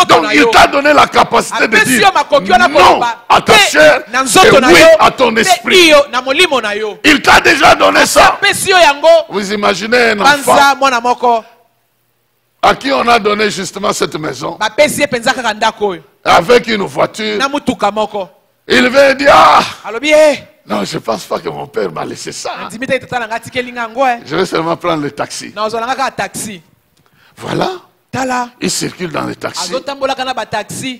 Donc il t'a donné la capacité de dire non à ta chair et oui à ton esprit. Il t'a déjà donné ça. Vous imaginez un enfant à qui on a donné justement cette maison avec une voiture. Il vient dire, ah, non, je ne pense pas que mon père m'a laissé ça. Je vais seulement prendre le taxi. Voilà. Il circule dans les taxis.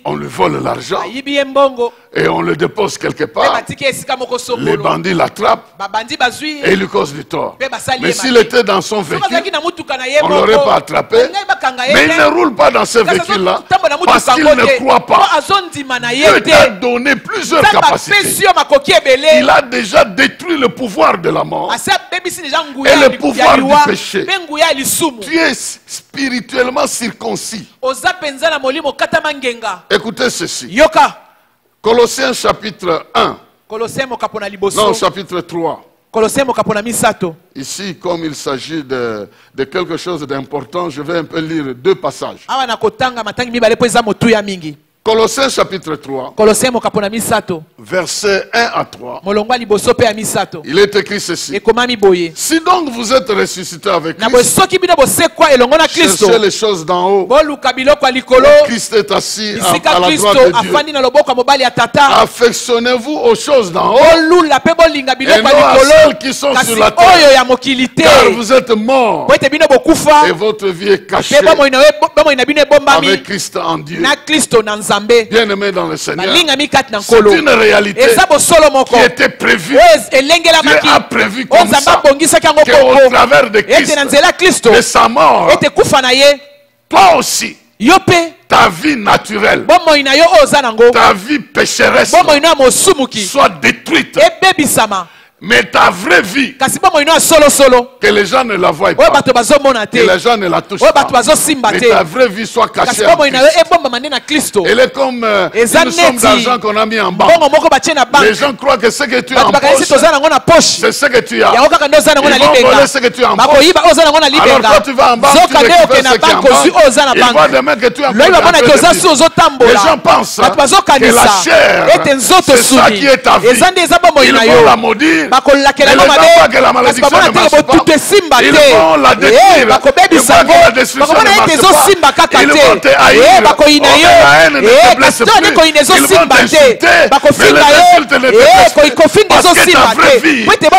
On lui vole l'argent et on le dépose quelque part. Les bandits l'attrapent et ils lui causent du tort. Mais s'il était dans son véhicule, on ne l'aurait pas attrapé. Mais il ne roule pas dans ce véhicule-là parce qu'il ne croit pas. Dieu t'a donné plusieurs capacités. Il a déjà détruit le pouvoir de la mort et le pouvoir du péché. Tu es spirituellement circoncis. Écoutez ceci. Colossiens chapitre 1. Non, chapitre 3. Ici, comme il s'agit de quelque chose d'important, je vais un peu lire 2 passages. Colossiens chapitre 3, versets 1 à 3. Il est écrit ceci. Si donc vous êtes ressuscité avec Christ, cherchez les choses d'en haut. Christ est assis à la droite de Dieu. Affectionnez-vous aux choses d'en haut et non à celles qui sont sur la terre. Car vous êtes morts et votre vie est cachée avec Christ en Dieu. Bien-aimé dans le Seigneur, c'est une réalité qui était prévue. Dieu a prévu comme ça qu'au travers de Christ, de sa mort, toi aussi, ta vie naturelle, ta vie pécheresse soit détruite. Mais ta vraie vie, que les gens ne la voient pas, que les gens ne la touchent pas, mais ta vraie vie soit cachée en Christ. Elle est comme une somme d'argent qu'on a mis en banque. Les gens croient que ce que tu as en poche, c'est ce que tu as. Ils vont voler ce que tu as en poche. Alors quand tu vas en banque, tu récupères ce qui est en banque. Ils voient demain que tu es en banque. Les gens pensent que la chair, c'est ça qui est ta vie. Ils vont la maudire. Et les gens voient que la malédiction ne marche pas. Ils vont la détruire. Ils voient que la destruction ne marche pas. Ils vont te haïr. La haine ne te blesse plus. Ils vont t'insulter. Mais les insultes ne te blessent plus. Parce que ta vraie vie, ce n'est pas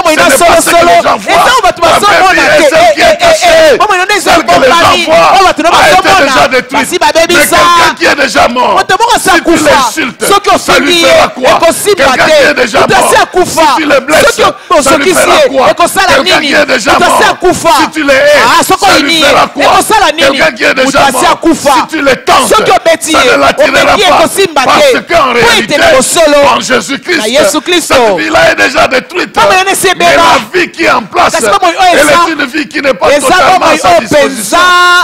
ce que les gens voient. Ta vraie vie est celle qui est cachée. Celle que les gens voient a été déjà détruite. Mais quelqu'un qui est déjà mort, si tu l'insultes, ça lui fera quoi? Quelqu'un qui est déjà mort, si tu le blesses, ça lui fera quoi? Quelqu'un qui est déjà mort, si tu le hais, ça lui fera quoi? Quelqu'un qui est déjà mort, si tu le tentes, ça ne l'attirera pas. Parce qu'en réalité, en Jésus-Christ, cette vie-là est déjà détruite. Mais la vie qui est en place, elle est une vie qui n'est pas totalement à sa disposition,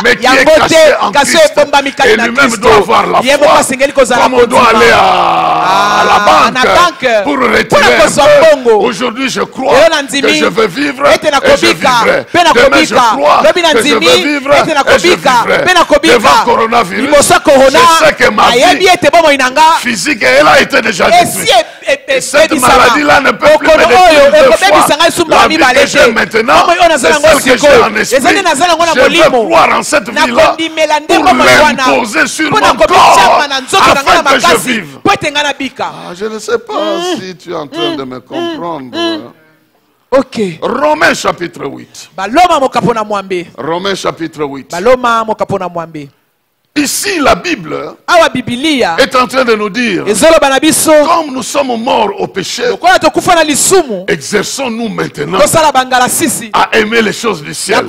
mais qui est cachée en Christ. Et lui-même doit avoir la foi, comme on doit aller à la banque pour retirer un peu. Aujourd'hui, je crois que je veux vivre et je vivrai. Demain, je crois que je veux vivre et je vivrai. Devant coronavirus, je sais que ma vie physique, elle a été déjà détruite. Cette maladie-là ne peut plus me détruire 2 fois. La vie que j'ai maintenant, c'est celle que j'ai en esprit. Je veux croire en cette vie-là pour l'imposer sur mon corps afin que je vive. Je ne sais pas si tu es en train de me comprendre. Ok. Romains chapitre 8. Romains chapitre 8. Ici, la Bible est en train de nous dire, comme nous sommes morts au péché, exerçons-nous maintenant à aimer les choses du ciel.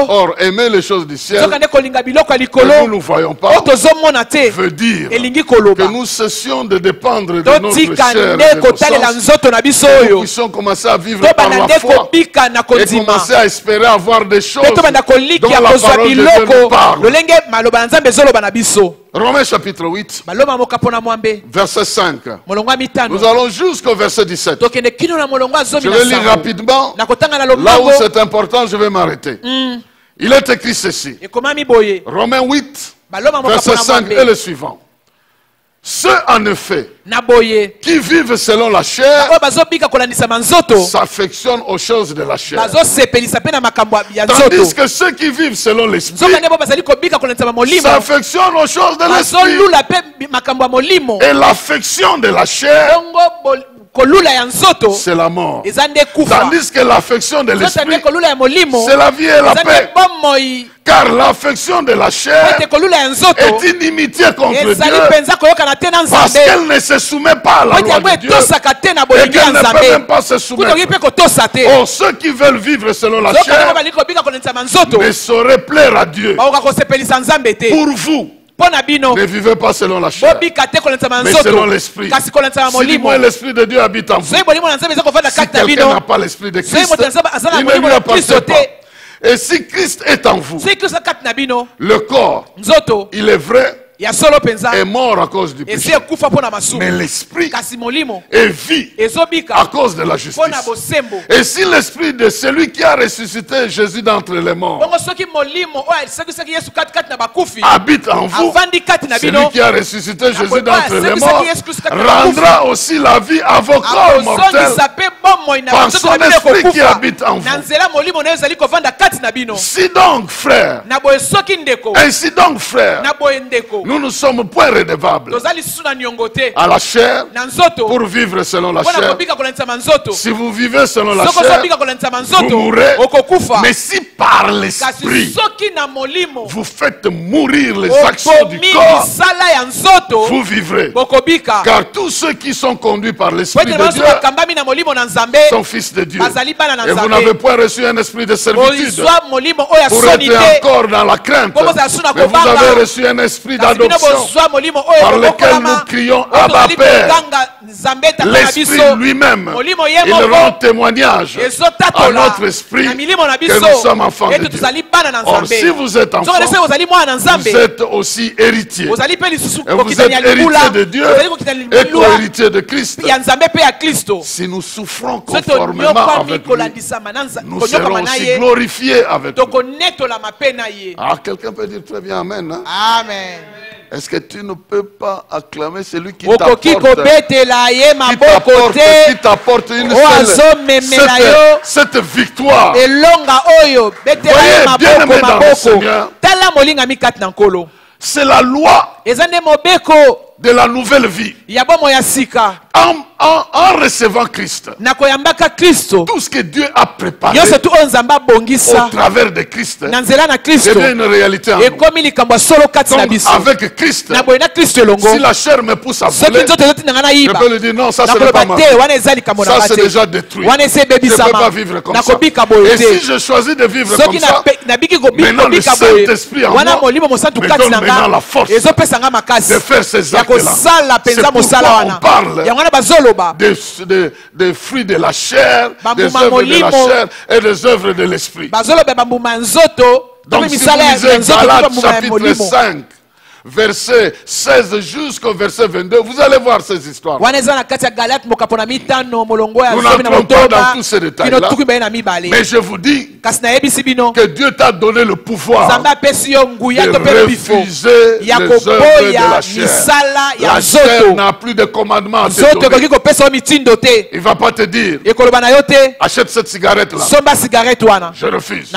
Or, aimer les choses du ciel, que nous ne voyons pas, veut dire que nous cessions de dépendre de notre chair et de nos sens, que nous puissions commencer à vivre par la foi et commencer à espérer avoir des choses dont la parole de Dieu nous parle. Romains chapitre 8, verset 5. Nous allons jusqu'au verset 17. Je vais lire rapidement. Là où c'est important, je vais m'arrêter. Il est écrit ceci. Romains 8, verset 5 et le suivant. Ceux en effet qui vivent selon la chair s'affectionnent aux choses de la chair. Tandis que ceux qui vivent selon l'esprit s'affectionnent aux choses de l'esprit. Et l'affection de la chair, c'est la mort. Tandis que l'affection de l'esprit, c'est la vie et la paix. Car l'affection de la chair est inimitié contre Dieu parce qu'elle ne se soumet pas à la loi de Dieu et qu'elle ne peut même pas se soumettre. Or, ceux qui veulent vivre selon la chair ne sauraient plaire à Dieu. Pour vous, ne vivez pas selon la chair, mais selon l'esprit. Si du moins l'esprit de Dieu habite en vous, si quelqu'un n'a pas l'esprit de Christ, il ne lui appartient pas. Et si Christ est en vous, le corps, il est vrai, est mort à cause du péché. Mais l'esprit est vie à cause de la justice. Et si l'esprit de celui qui a ressuscité Jésus d'entre les morts habite en vous, celui qui a ressuscité Jésus d'entre les morts rendra aussi la vie à vos corps mortels par son esprit qui habite en vous. Si donc, frère, ainsi donc, frère, nous ne sommes point redevables à la chair pour vivre selon la chair. Si vous vivez selon la chair, vous mourrez. Mais si par l'esprit vous faites mourir les actions du corps, vous vivrez. Car tous ceux qui sont conduits par l'esprit de Dieu sont fils de Dieu. Et vous n'avez point reçu un esprit de servitude pour être encore dans la crainte. Mais vous avez reçu un esprit d'adoption par lequel nous crions Abba Père. L'esprit lui-même, il rend témoignage à notre esprit que nous sommes enfants de Dieu. Or, si vous êtes enfants, vous êtes aussi héritiers. Et vous êtes héritiers de Dieu et co-héritiers de Christ. Si nous souffrons conformément avec lui, nous serons aussi glorifiés avec lui. Ah, quelqu'un peut dire très bien Amen. Hein? Amen. Est-ce que tu ne peux pas acclamer celui qui t'apporte une seule cette victoire? Voyez, bien-aimés dans le Seigneur, c'est la loi de la nouvelle vie. En recevant Christ, tout ce que Dieu a préparé au travers de Christ devient une réalité en nous. Donc, avec Christ, si la chair me pousse à voler, je peux lui dire non, ça ce n'est pas ma vie. Ça c'est déjà détruit. Je ne peux pas vivre comme ça. Et si je choisis de vivre comme ça, maintenant le Saint-Esprit en moi me donne maintenant la force de faire ces actes-là. C'est pourquoi on parle des fruits de la chair, des œuvres de la chair et des œuvres de l'esprit. Donc si vous lisez Galates chapitre 5, verset 16 jusqu'au verset 22, vous allez voir ces histoires. Nous n'entrons pas dans tous ces détails-là, mais je vous dis que Dieu t'a donné le pouvoir de refuser les œuvres de la chair. La chair n'a plus de commandement à te donner. Il ne va pas te dire achète cette cigarette-là. Je refuse.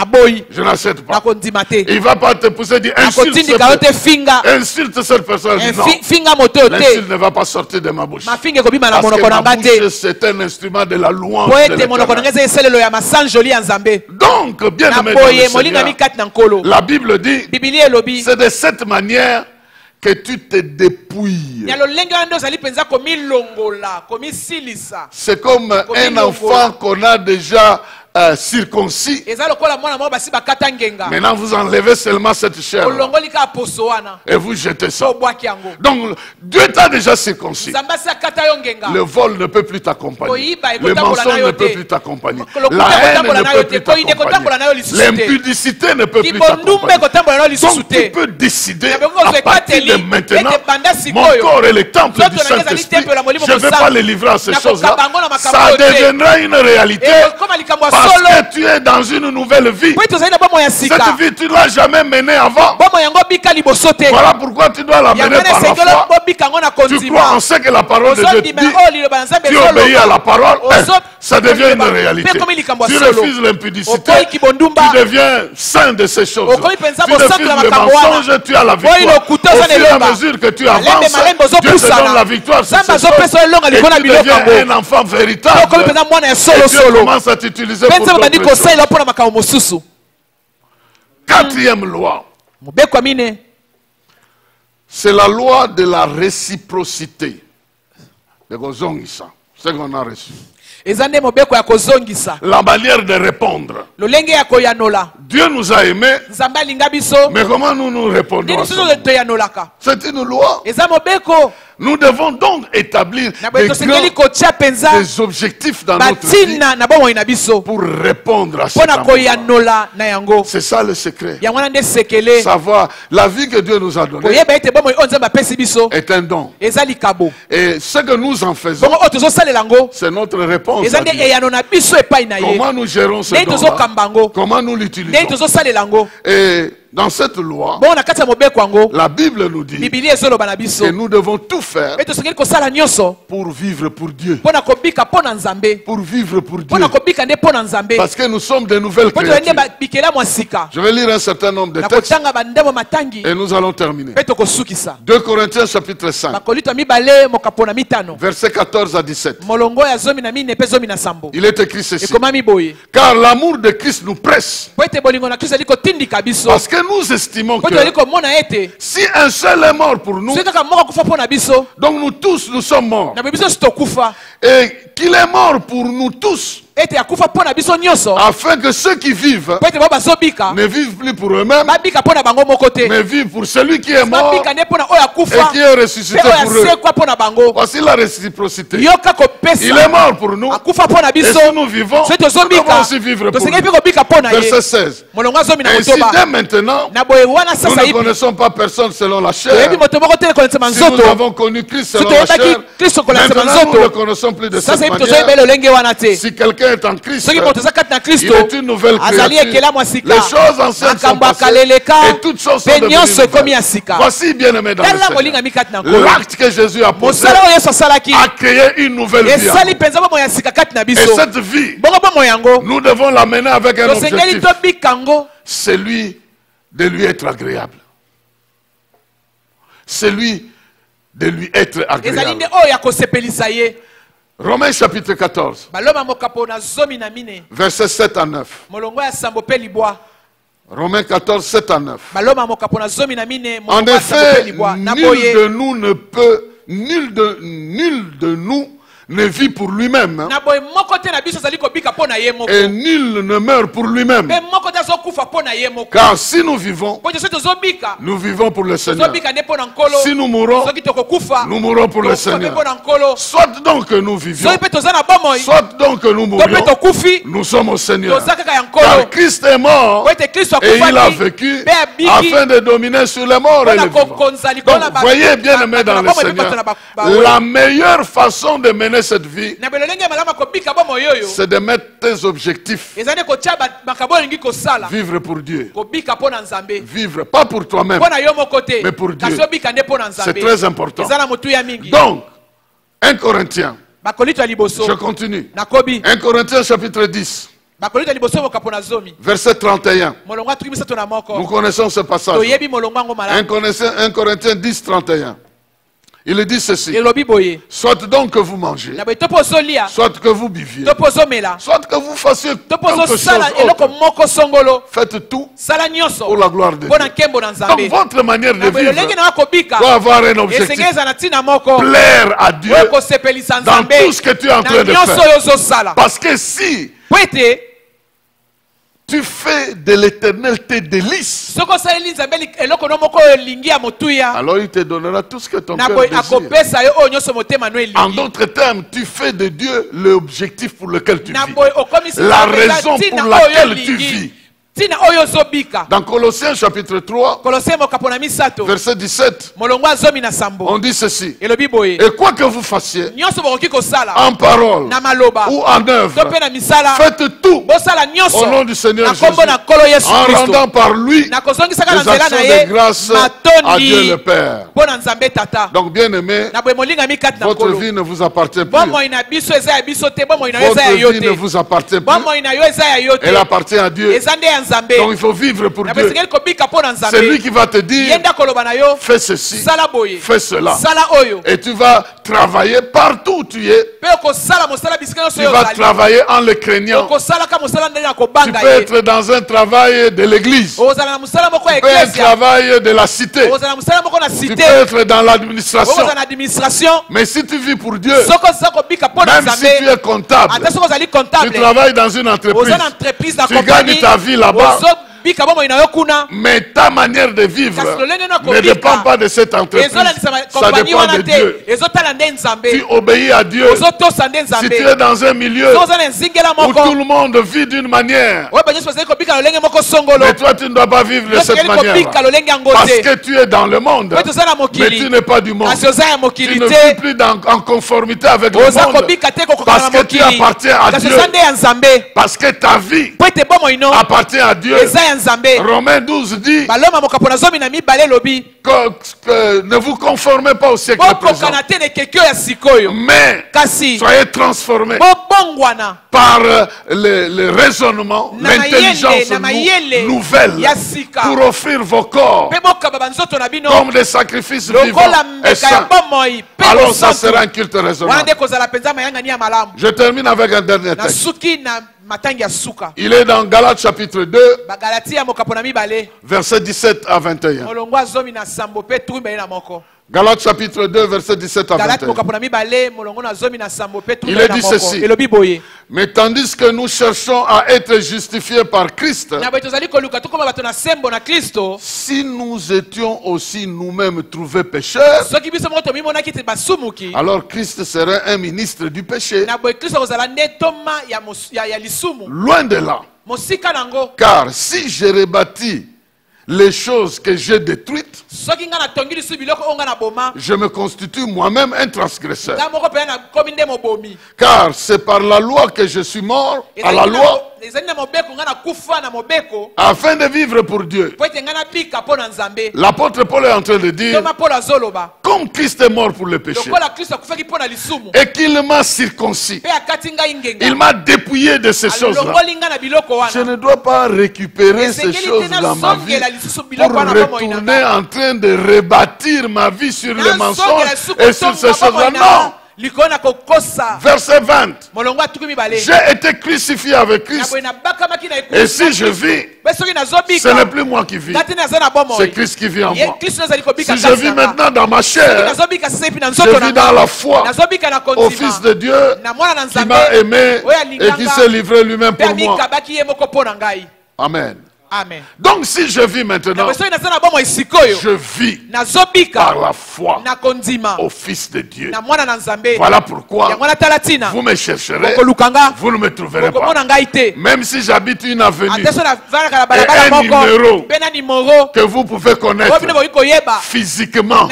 Je n'achète pas. Il ne va pas te pousser à dire insulte cette personne. Non. L'insulte ne va pas sortir de ma bouche. Parce que ma bouche, c'est un instrument de la louange de l'Éternel. Donc, bien aimé dans le Seigneur, la Bible dit, c'est de cette manière que tu te dépouilles. C'est comme un enfant qu'on a déjà circoncis. Maintenant vous enlevez seulement cette chair et vous jetez ça. Donc Dieu t'a déjà circoncis. Le vol ne peut plus t'accompagner. Le mensonge ne peut plus t'accompagner. La haine ne peut plus t'accompagner. L'impudicité ne peut plus t'accompagner. Donc tu peux décider à partir de maintenant, mon corps est le temple du Saint-Esprit. Je ne vais pas les livrer à ces choses-là. Ça deviendra une réalité. Parce que tu es dans une nouvelle vie. Cette vie, tu ne l'as jamais menée avant. Voilà pourquoi tu dois la mener par la foi. Tu crois en ce que la parole de Dieu dit. Tu obéis à la parole. Ça devient une réalité. Tu refuses l'impudicité. Tu deviens saint de ces choses. Tu refuses le mensonge. Tu as la victoire. Au fur et à mesure que tu avances, Dieu te donne la victoire sur ces choses. Et tu deviens un enfant véritable. Et Dieu commence à t'utiliser pour d'autres choses. Quatrième loi, c'est la loi de la réciprocité. De Gozongisa, ce qu'on a reçu. La manière de répondre. Dieu nous a aimés, mais comment nous nous répondons à ça? C'est une loi. Nous devons donc établir des objectifs dans notre vie pour répondre à cet amour. C'est ça le secret. Savoir la vie que Dieu nous a donnée est un don. Et ce que nous en faisons, c'est notre réponse à Dieu. Comment nous gérons ce don-là? Comment nous l'utilisons? Et dans cette loi, la Bible nous dit que nous devons tout faire pour vivre pour Dieu. Pour vivre pour Dieu. Parce que nous sommes de nouvelles créatures. Je vais lire un certain nombre de textes et nous allons terminer. 2 Corinthiens chapitre 5, versets 14 à 17. Il est écrit ceci: car l'amour de Christ nous presse. Parce que nous estimons que si un seul est mort pour nous, donc nous tous nous sommes morts. Et qu'il est mort pour nous tous, afin que ceux qui vivent ne vivent plus pour eux-mêmes, mais vivent pour celui qui est mort et qui est ressuscité pour eux. Voici la réciprocité. Il est mort pour nous, et si nous vivons, nous devons aussi vivre pour lui. Verset 16. Ainsi dès maintenant, nous ne connaissons pas personne selon la chair. Si nous avons connu Christ selon la chair, maintenant nous ne connaissons plus de cette manière. Si quelqu'un est en Christ, il est une nouvelle créature. Les choses anciennes sont passées et toutes choses sont devenues nouvelles. Voici, bien aimé dans le Seigneur, l'acte que Jésus a posé a créé une nouvelle vie. Et cette vie, nous devons l'amener avec un objectif, celui de lui être agréable. Celui de lui être agréable. Romains chapitre 14, versets 7 à 9. Romains 14, 7 à 9. En effet, nul de nous ne peut, nul de nous ne vit pour lui-même, et nul ne meurt pour lui-même. Car si nous vivons, nous vivons pour le Seigneur. Si nous mourons, nous mourons pour le Seigneur. Soit donc que nous vivions, soit donc que nous mourions, nous sommes au Seigneur. Car Christ est mort et il a vécu afin de dominer sur les morts et les vivants. Donc voyez, bien aimé dans le Seigneur, la meilleure façon de mener cette vie, c'est de mettre tes objectifs. Vivre pour Dieu. Vivre pas pour toi-même, mais pour Dieu. C'est très important. Donc, 1 Corinthiens, je continue. 1 Corinthiens chapitre 10, verset 31. Nous connaissons ce passage. 1 Corinthiens 10, 31. Il dit ceci: soit donc que vous mangez, soit que vous buviez, soit que vous fassiez quelque chose autre, faites tout pour la gloire de Dieu. Donc votre manière de vivre doit avoir un objectif: plaire à Dieu dans tout ce que tu es en train de faire. Parce que si tu fais de l'Éternel tes délices, alors il te donnera tout ce que ton cœur désire. En d'autres termes, tu fais de Dieu l'objectif pour lequel tu vis, la raison pour laquelle tu vis. Dans Colossiens chapitre 3, verset 17, on dit ceci: et quoi que vous fassiez, en parole ou en œuvre, faites tout au nom du Seigneur Jésus, en rendant par lui des actions de grâce à Dieu le Père. Donc bien aimé, votre vie ne vous appartient plus. Votre vie ne vous appartient plus. Elle appartient à Dieu. Donc il faut vivre pour Dieu. C'est lui qui va te dire: fais ceci, fais cela. Et tu vas travailler partout où tu es. Tu vas travailler en le craignant. Tu peux être dans un travail de l'église. Tu peux être un travail de la cité. Tu peux être dans l'administration. Mais si tu vis pour Dieu, même si tu es comptable, tu travailles dans une entreprise, tu gagnes ta vie là-bas, Mais ta manière de vivre ne dépend pas de cette entreprise. Ça dépend de Dieu. Tu obéis à Dieu. Si tu es dans un milieu où tout le monde vit d'une manière, mais toi tu ne dois pas vivre de cette manière. Parce que tu es dans le monde, mais tu n'es pas du monde. Tu ne vis plus en conformité avec le monde. Parce que tu appartiens à Dieu. Parce que ta vie appartient à Dieu. Romains 12 dit que ne vous conformez pas au siècle présent, mais soyez transformés par le raisonnement, l'intelligence nouvelle, pour offrir vos corps comme des sacrifices vivants et saints. Alors ça sera un culte raisonnable. Je termine avec un dernier texte. Il est dans Galates chapitre 2, versets 17 à 21. Galates chapitre 2, verset 17 à 21. Il est dit ceci. Mais tandis que nous cherchons à être justifiés par Christ, si nous étions aussi nous-mêmes trouvés pécheurs, alors Christ serait un ministre du péché. Loin de là. Car si j'ai rebâti les choses que j'ai détruites, je me constitue moi-même un transgresseur. Car c'est par la loi que je suis mort à la loi, afin de vivre pour Dieu. L'apôtre Paul est en train de dire, comme Christ est mort pour le péché et qu'il m'a circoncis, il m'a dépouillé de ces choses-là, je ne dois pas récupérer ces choses dans ma vie pour retourner en train de rebâtir ma vie sur les mensonges et sur ces choses-là. Non. Verset 20. J'ai été crucifié avec Christ. Et si je vis, ce n'est plus moi qui vis, c'est Christ qui vit en moi. Si je vis maintenant dans ma chair, je vis dans la foi au Fils de Dieu qui m'a aimé et qui s'est livré lui-même pour moi. Amen. Amen. Donc si je vis maintenant, je vis par la foi au Fils de Dieu. Voilà pourquoi vous me chercherez, vous ne me trouverez pas. Même si j'habite une avenue et un numéro que vous pouvez connaître physiquement,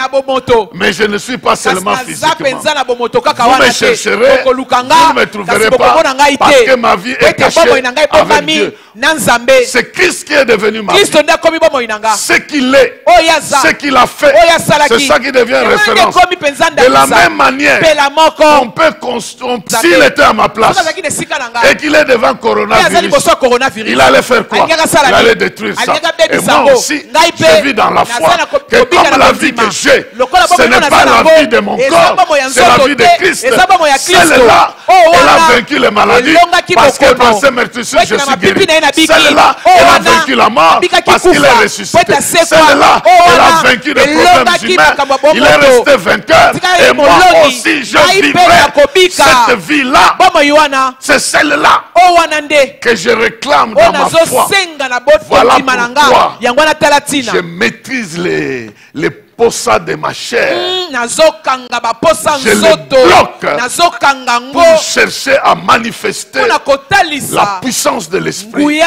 mais je ne suis pas seulement physiquement. Vous me chercherez, vous ne me trouverez pas parce que ma vie est cachée avec Dieu. C'est Christ qui est devenu ma vie. Ce qu'il est, ce qu'il a fait, c'est ça qui devient référence. De la même manière, on peut s'il était à ma place et qu'il est devant coronavirus, il allait faire quoi? Il allait détruire ça. Et moi aussi, je vis dans la foi que comme la vie que j'ai, ce n'est pas la vie de mon corps, c'est la vie de Christ. Celle-là, elle a vaincu les maladies parce que par ses meurtrissures, je suis guéri. Celle-là, elle a vaincu la mort parce qu'il est ressuscité. Celle-là, elle a vaincu les problèmes humains. Il est resté vainqueur. Et moi aussi, je vivrai cette vie-là. C'est celle-là que je réclame dans ma foi. Voilà pourquoi je maîtrise les posa de ma chair. Je le bloque pour chercher à manifester la puissance de l'esprit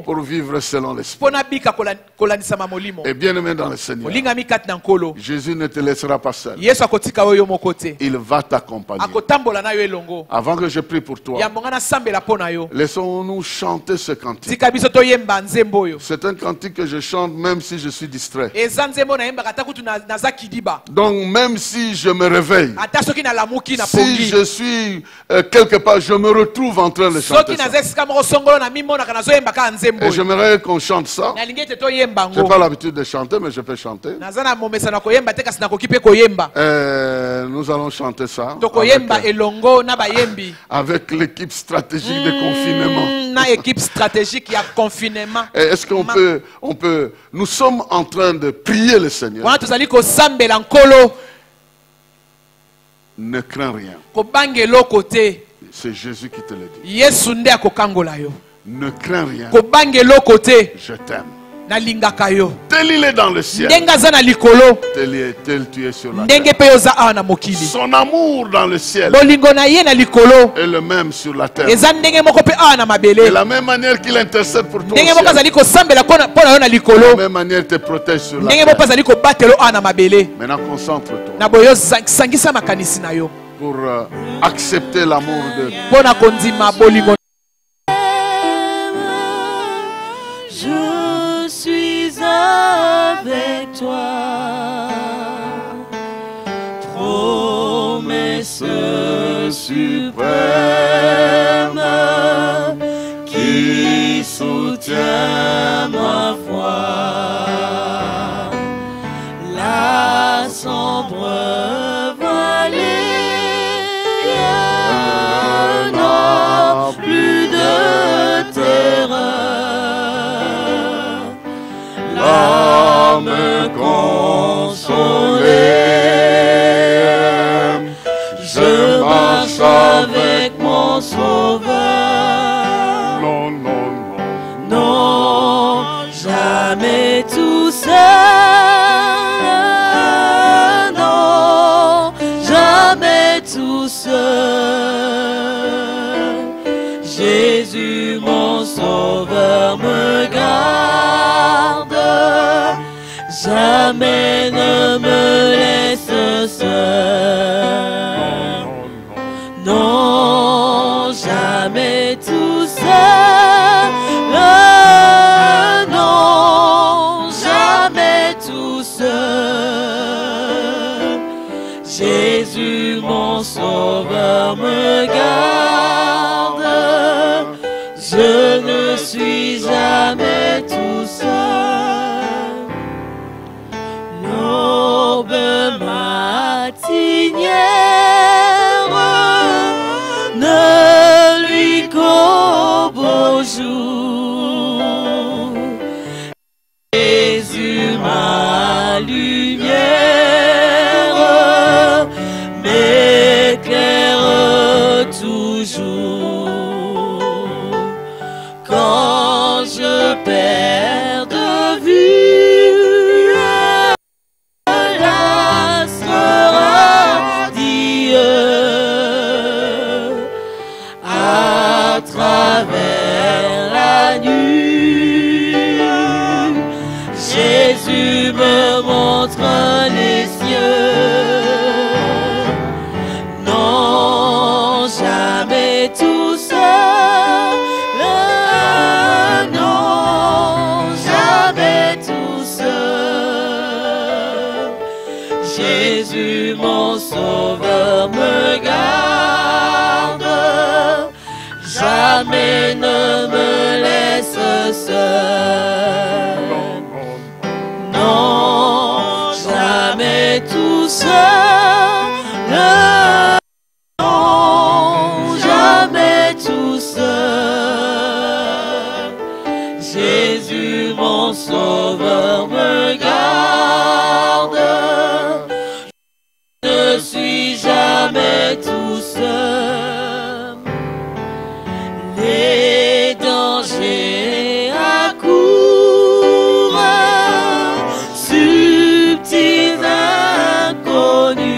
pour vivre selon l'esprit. Et bien aimé dans le Seigneur, Jésus ne te laissera pas seul. Il va t'accompagner. Avant que je prie pour toi, laissons-nous chanter ce cantique. C'est un cantique que je chante même si je suis distrait. Donc même si je me réveille, si je suis quelque part, je me retrouve en train de chanter ça. Et j'aimerais qu'on chante ça. Je n'ai pas l'habitude de chanter, mais je peux chanter. Nous allons chanter ça avec l'équipe stratégique de confinement. Est-ce qu'on peut, nous sommes en train de prier le Seigneur. Ne crains rien. C'est Jésus qui te le dit. Ne crains rien. Je t'aime. Tel il est dans le ciel, tel tu es sur la terre. Son amour dans le ciel est le même sur la terre. De la même manière qu'il intercède pour toi, de la même manière il te protège sur la terre. Maintenant concentre-toi pour accepter l'amour de Dieu. Je suis avec toi, promesse suprême qui soutient ma foi. La sombre vallée n'a plus de terreur. Me consoler, je marche avec mon Sauveur. Non, non, non, non, jamais tout seul. Non, jamais tout seul. Jésus, mon Sauveur, me garde. Jamais ne me laisse seul. Non, jamais tout seul. Non, jamais tout seul. Jésus, mon Sauveur, me garde. Je ne suis jamais tout seul. L'aube matinière ne lui qu'au beau jour. Jésus, ma lumière, m'éclaire toujours. Quand je perds de vue à travers la nuit, Jésus me montre les cieux. Non, jamais tout seul. Non, jamais tout seul. Jésus, mon Sauveur, me garde. Jamais ne me laisse seul. Non, jamais tout seul. Non, jamais tout seul. Jésus, mon Sauveur, me garde. Je ne suis jamais tout seul. Les dangers accourent, subtils inconnus,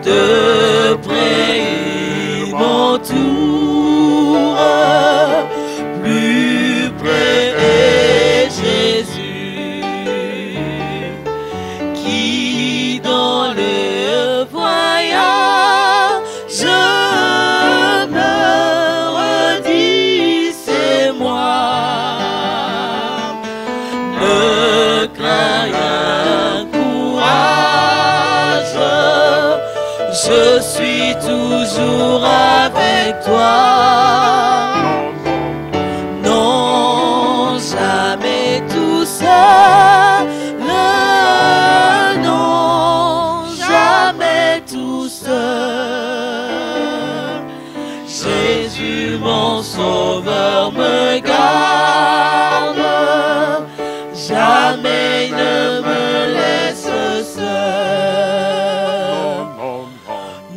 de près ils m'entourent, plus près est Jésus, qui dans le voyage me redit c'est moi. Ne crains rien, courage, je suis toujours avec toi. Non, jamais tout seul. Non, jamais tout seul. Jésus, mon Sauveur, me garde. Jamais ne me laisse seul.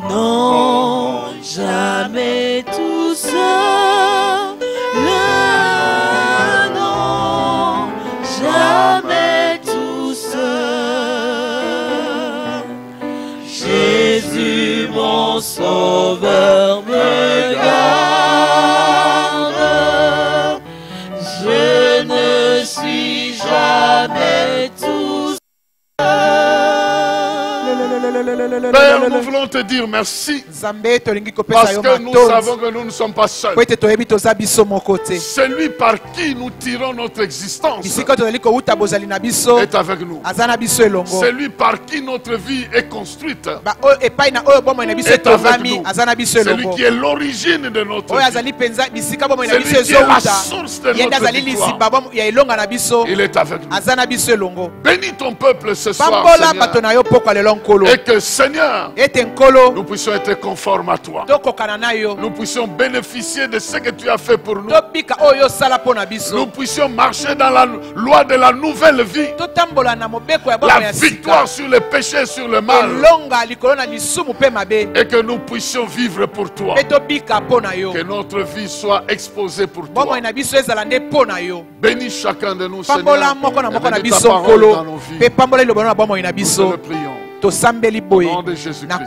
Non, jamais tout seul. Sauveur me garde, je ne suis jamais tout Père, nous voulons te dire merci parce que nous savons que nous ne sommes pas seuls. Celui par qui nous tirons notre existence est avec nous. Celui par qui notre vie est construite est avec nous. Celui qui est l'origine de notre vie. Celui qui est la source de notre victoire. Il est avec nous. Bénis ton peuple ce soir, Seigneur. Et que Seigneur, nous puissions être conformes à toi. Nous puissions bénéficier de ce que tu as fait pour nous. Nous puissions marcher dans la loi de la nouvelle vie. La victoire sur le péché, sur le mal. Et que nous puissions vivre pour toi. Que notre vie soit exposée pour toi. Bénis chacun de nous, Seigneur. Et bénis ta parole dans nos vies. Nous le prions. Au nom de Jésus-Christ.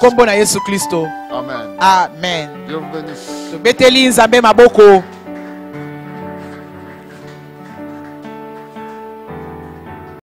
Amen. Amen. Dieu vous bénisse.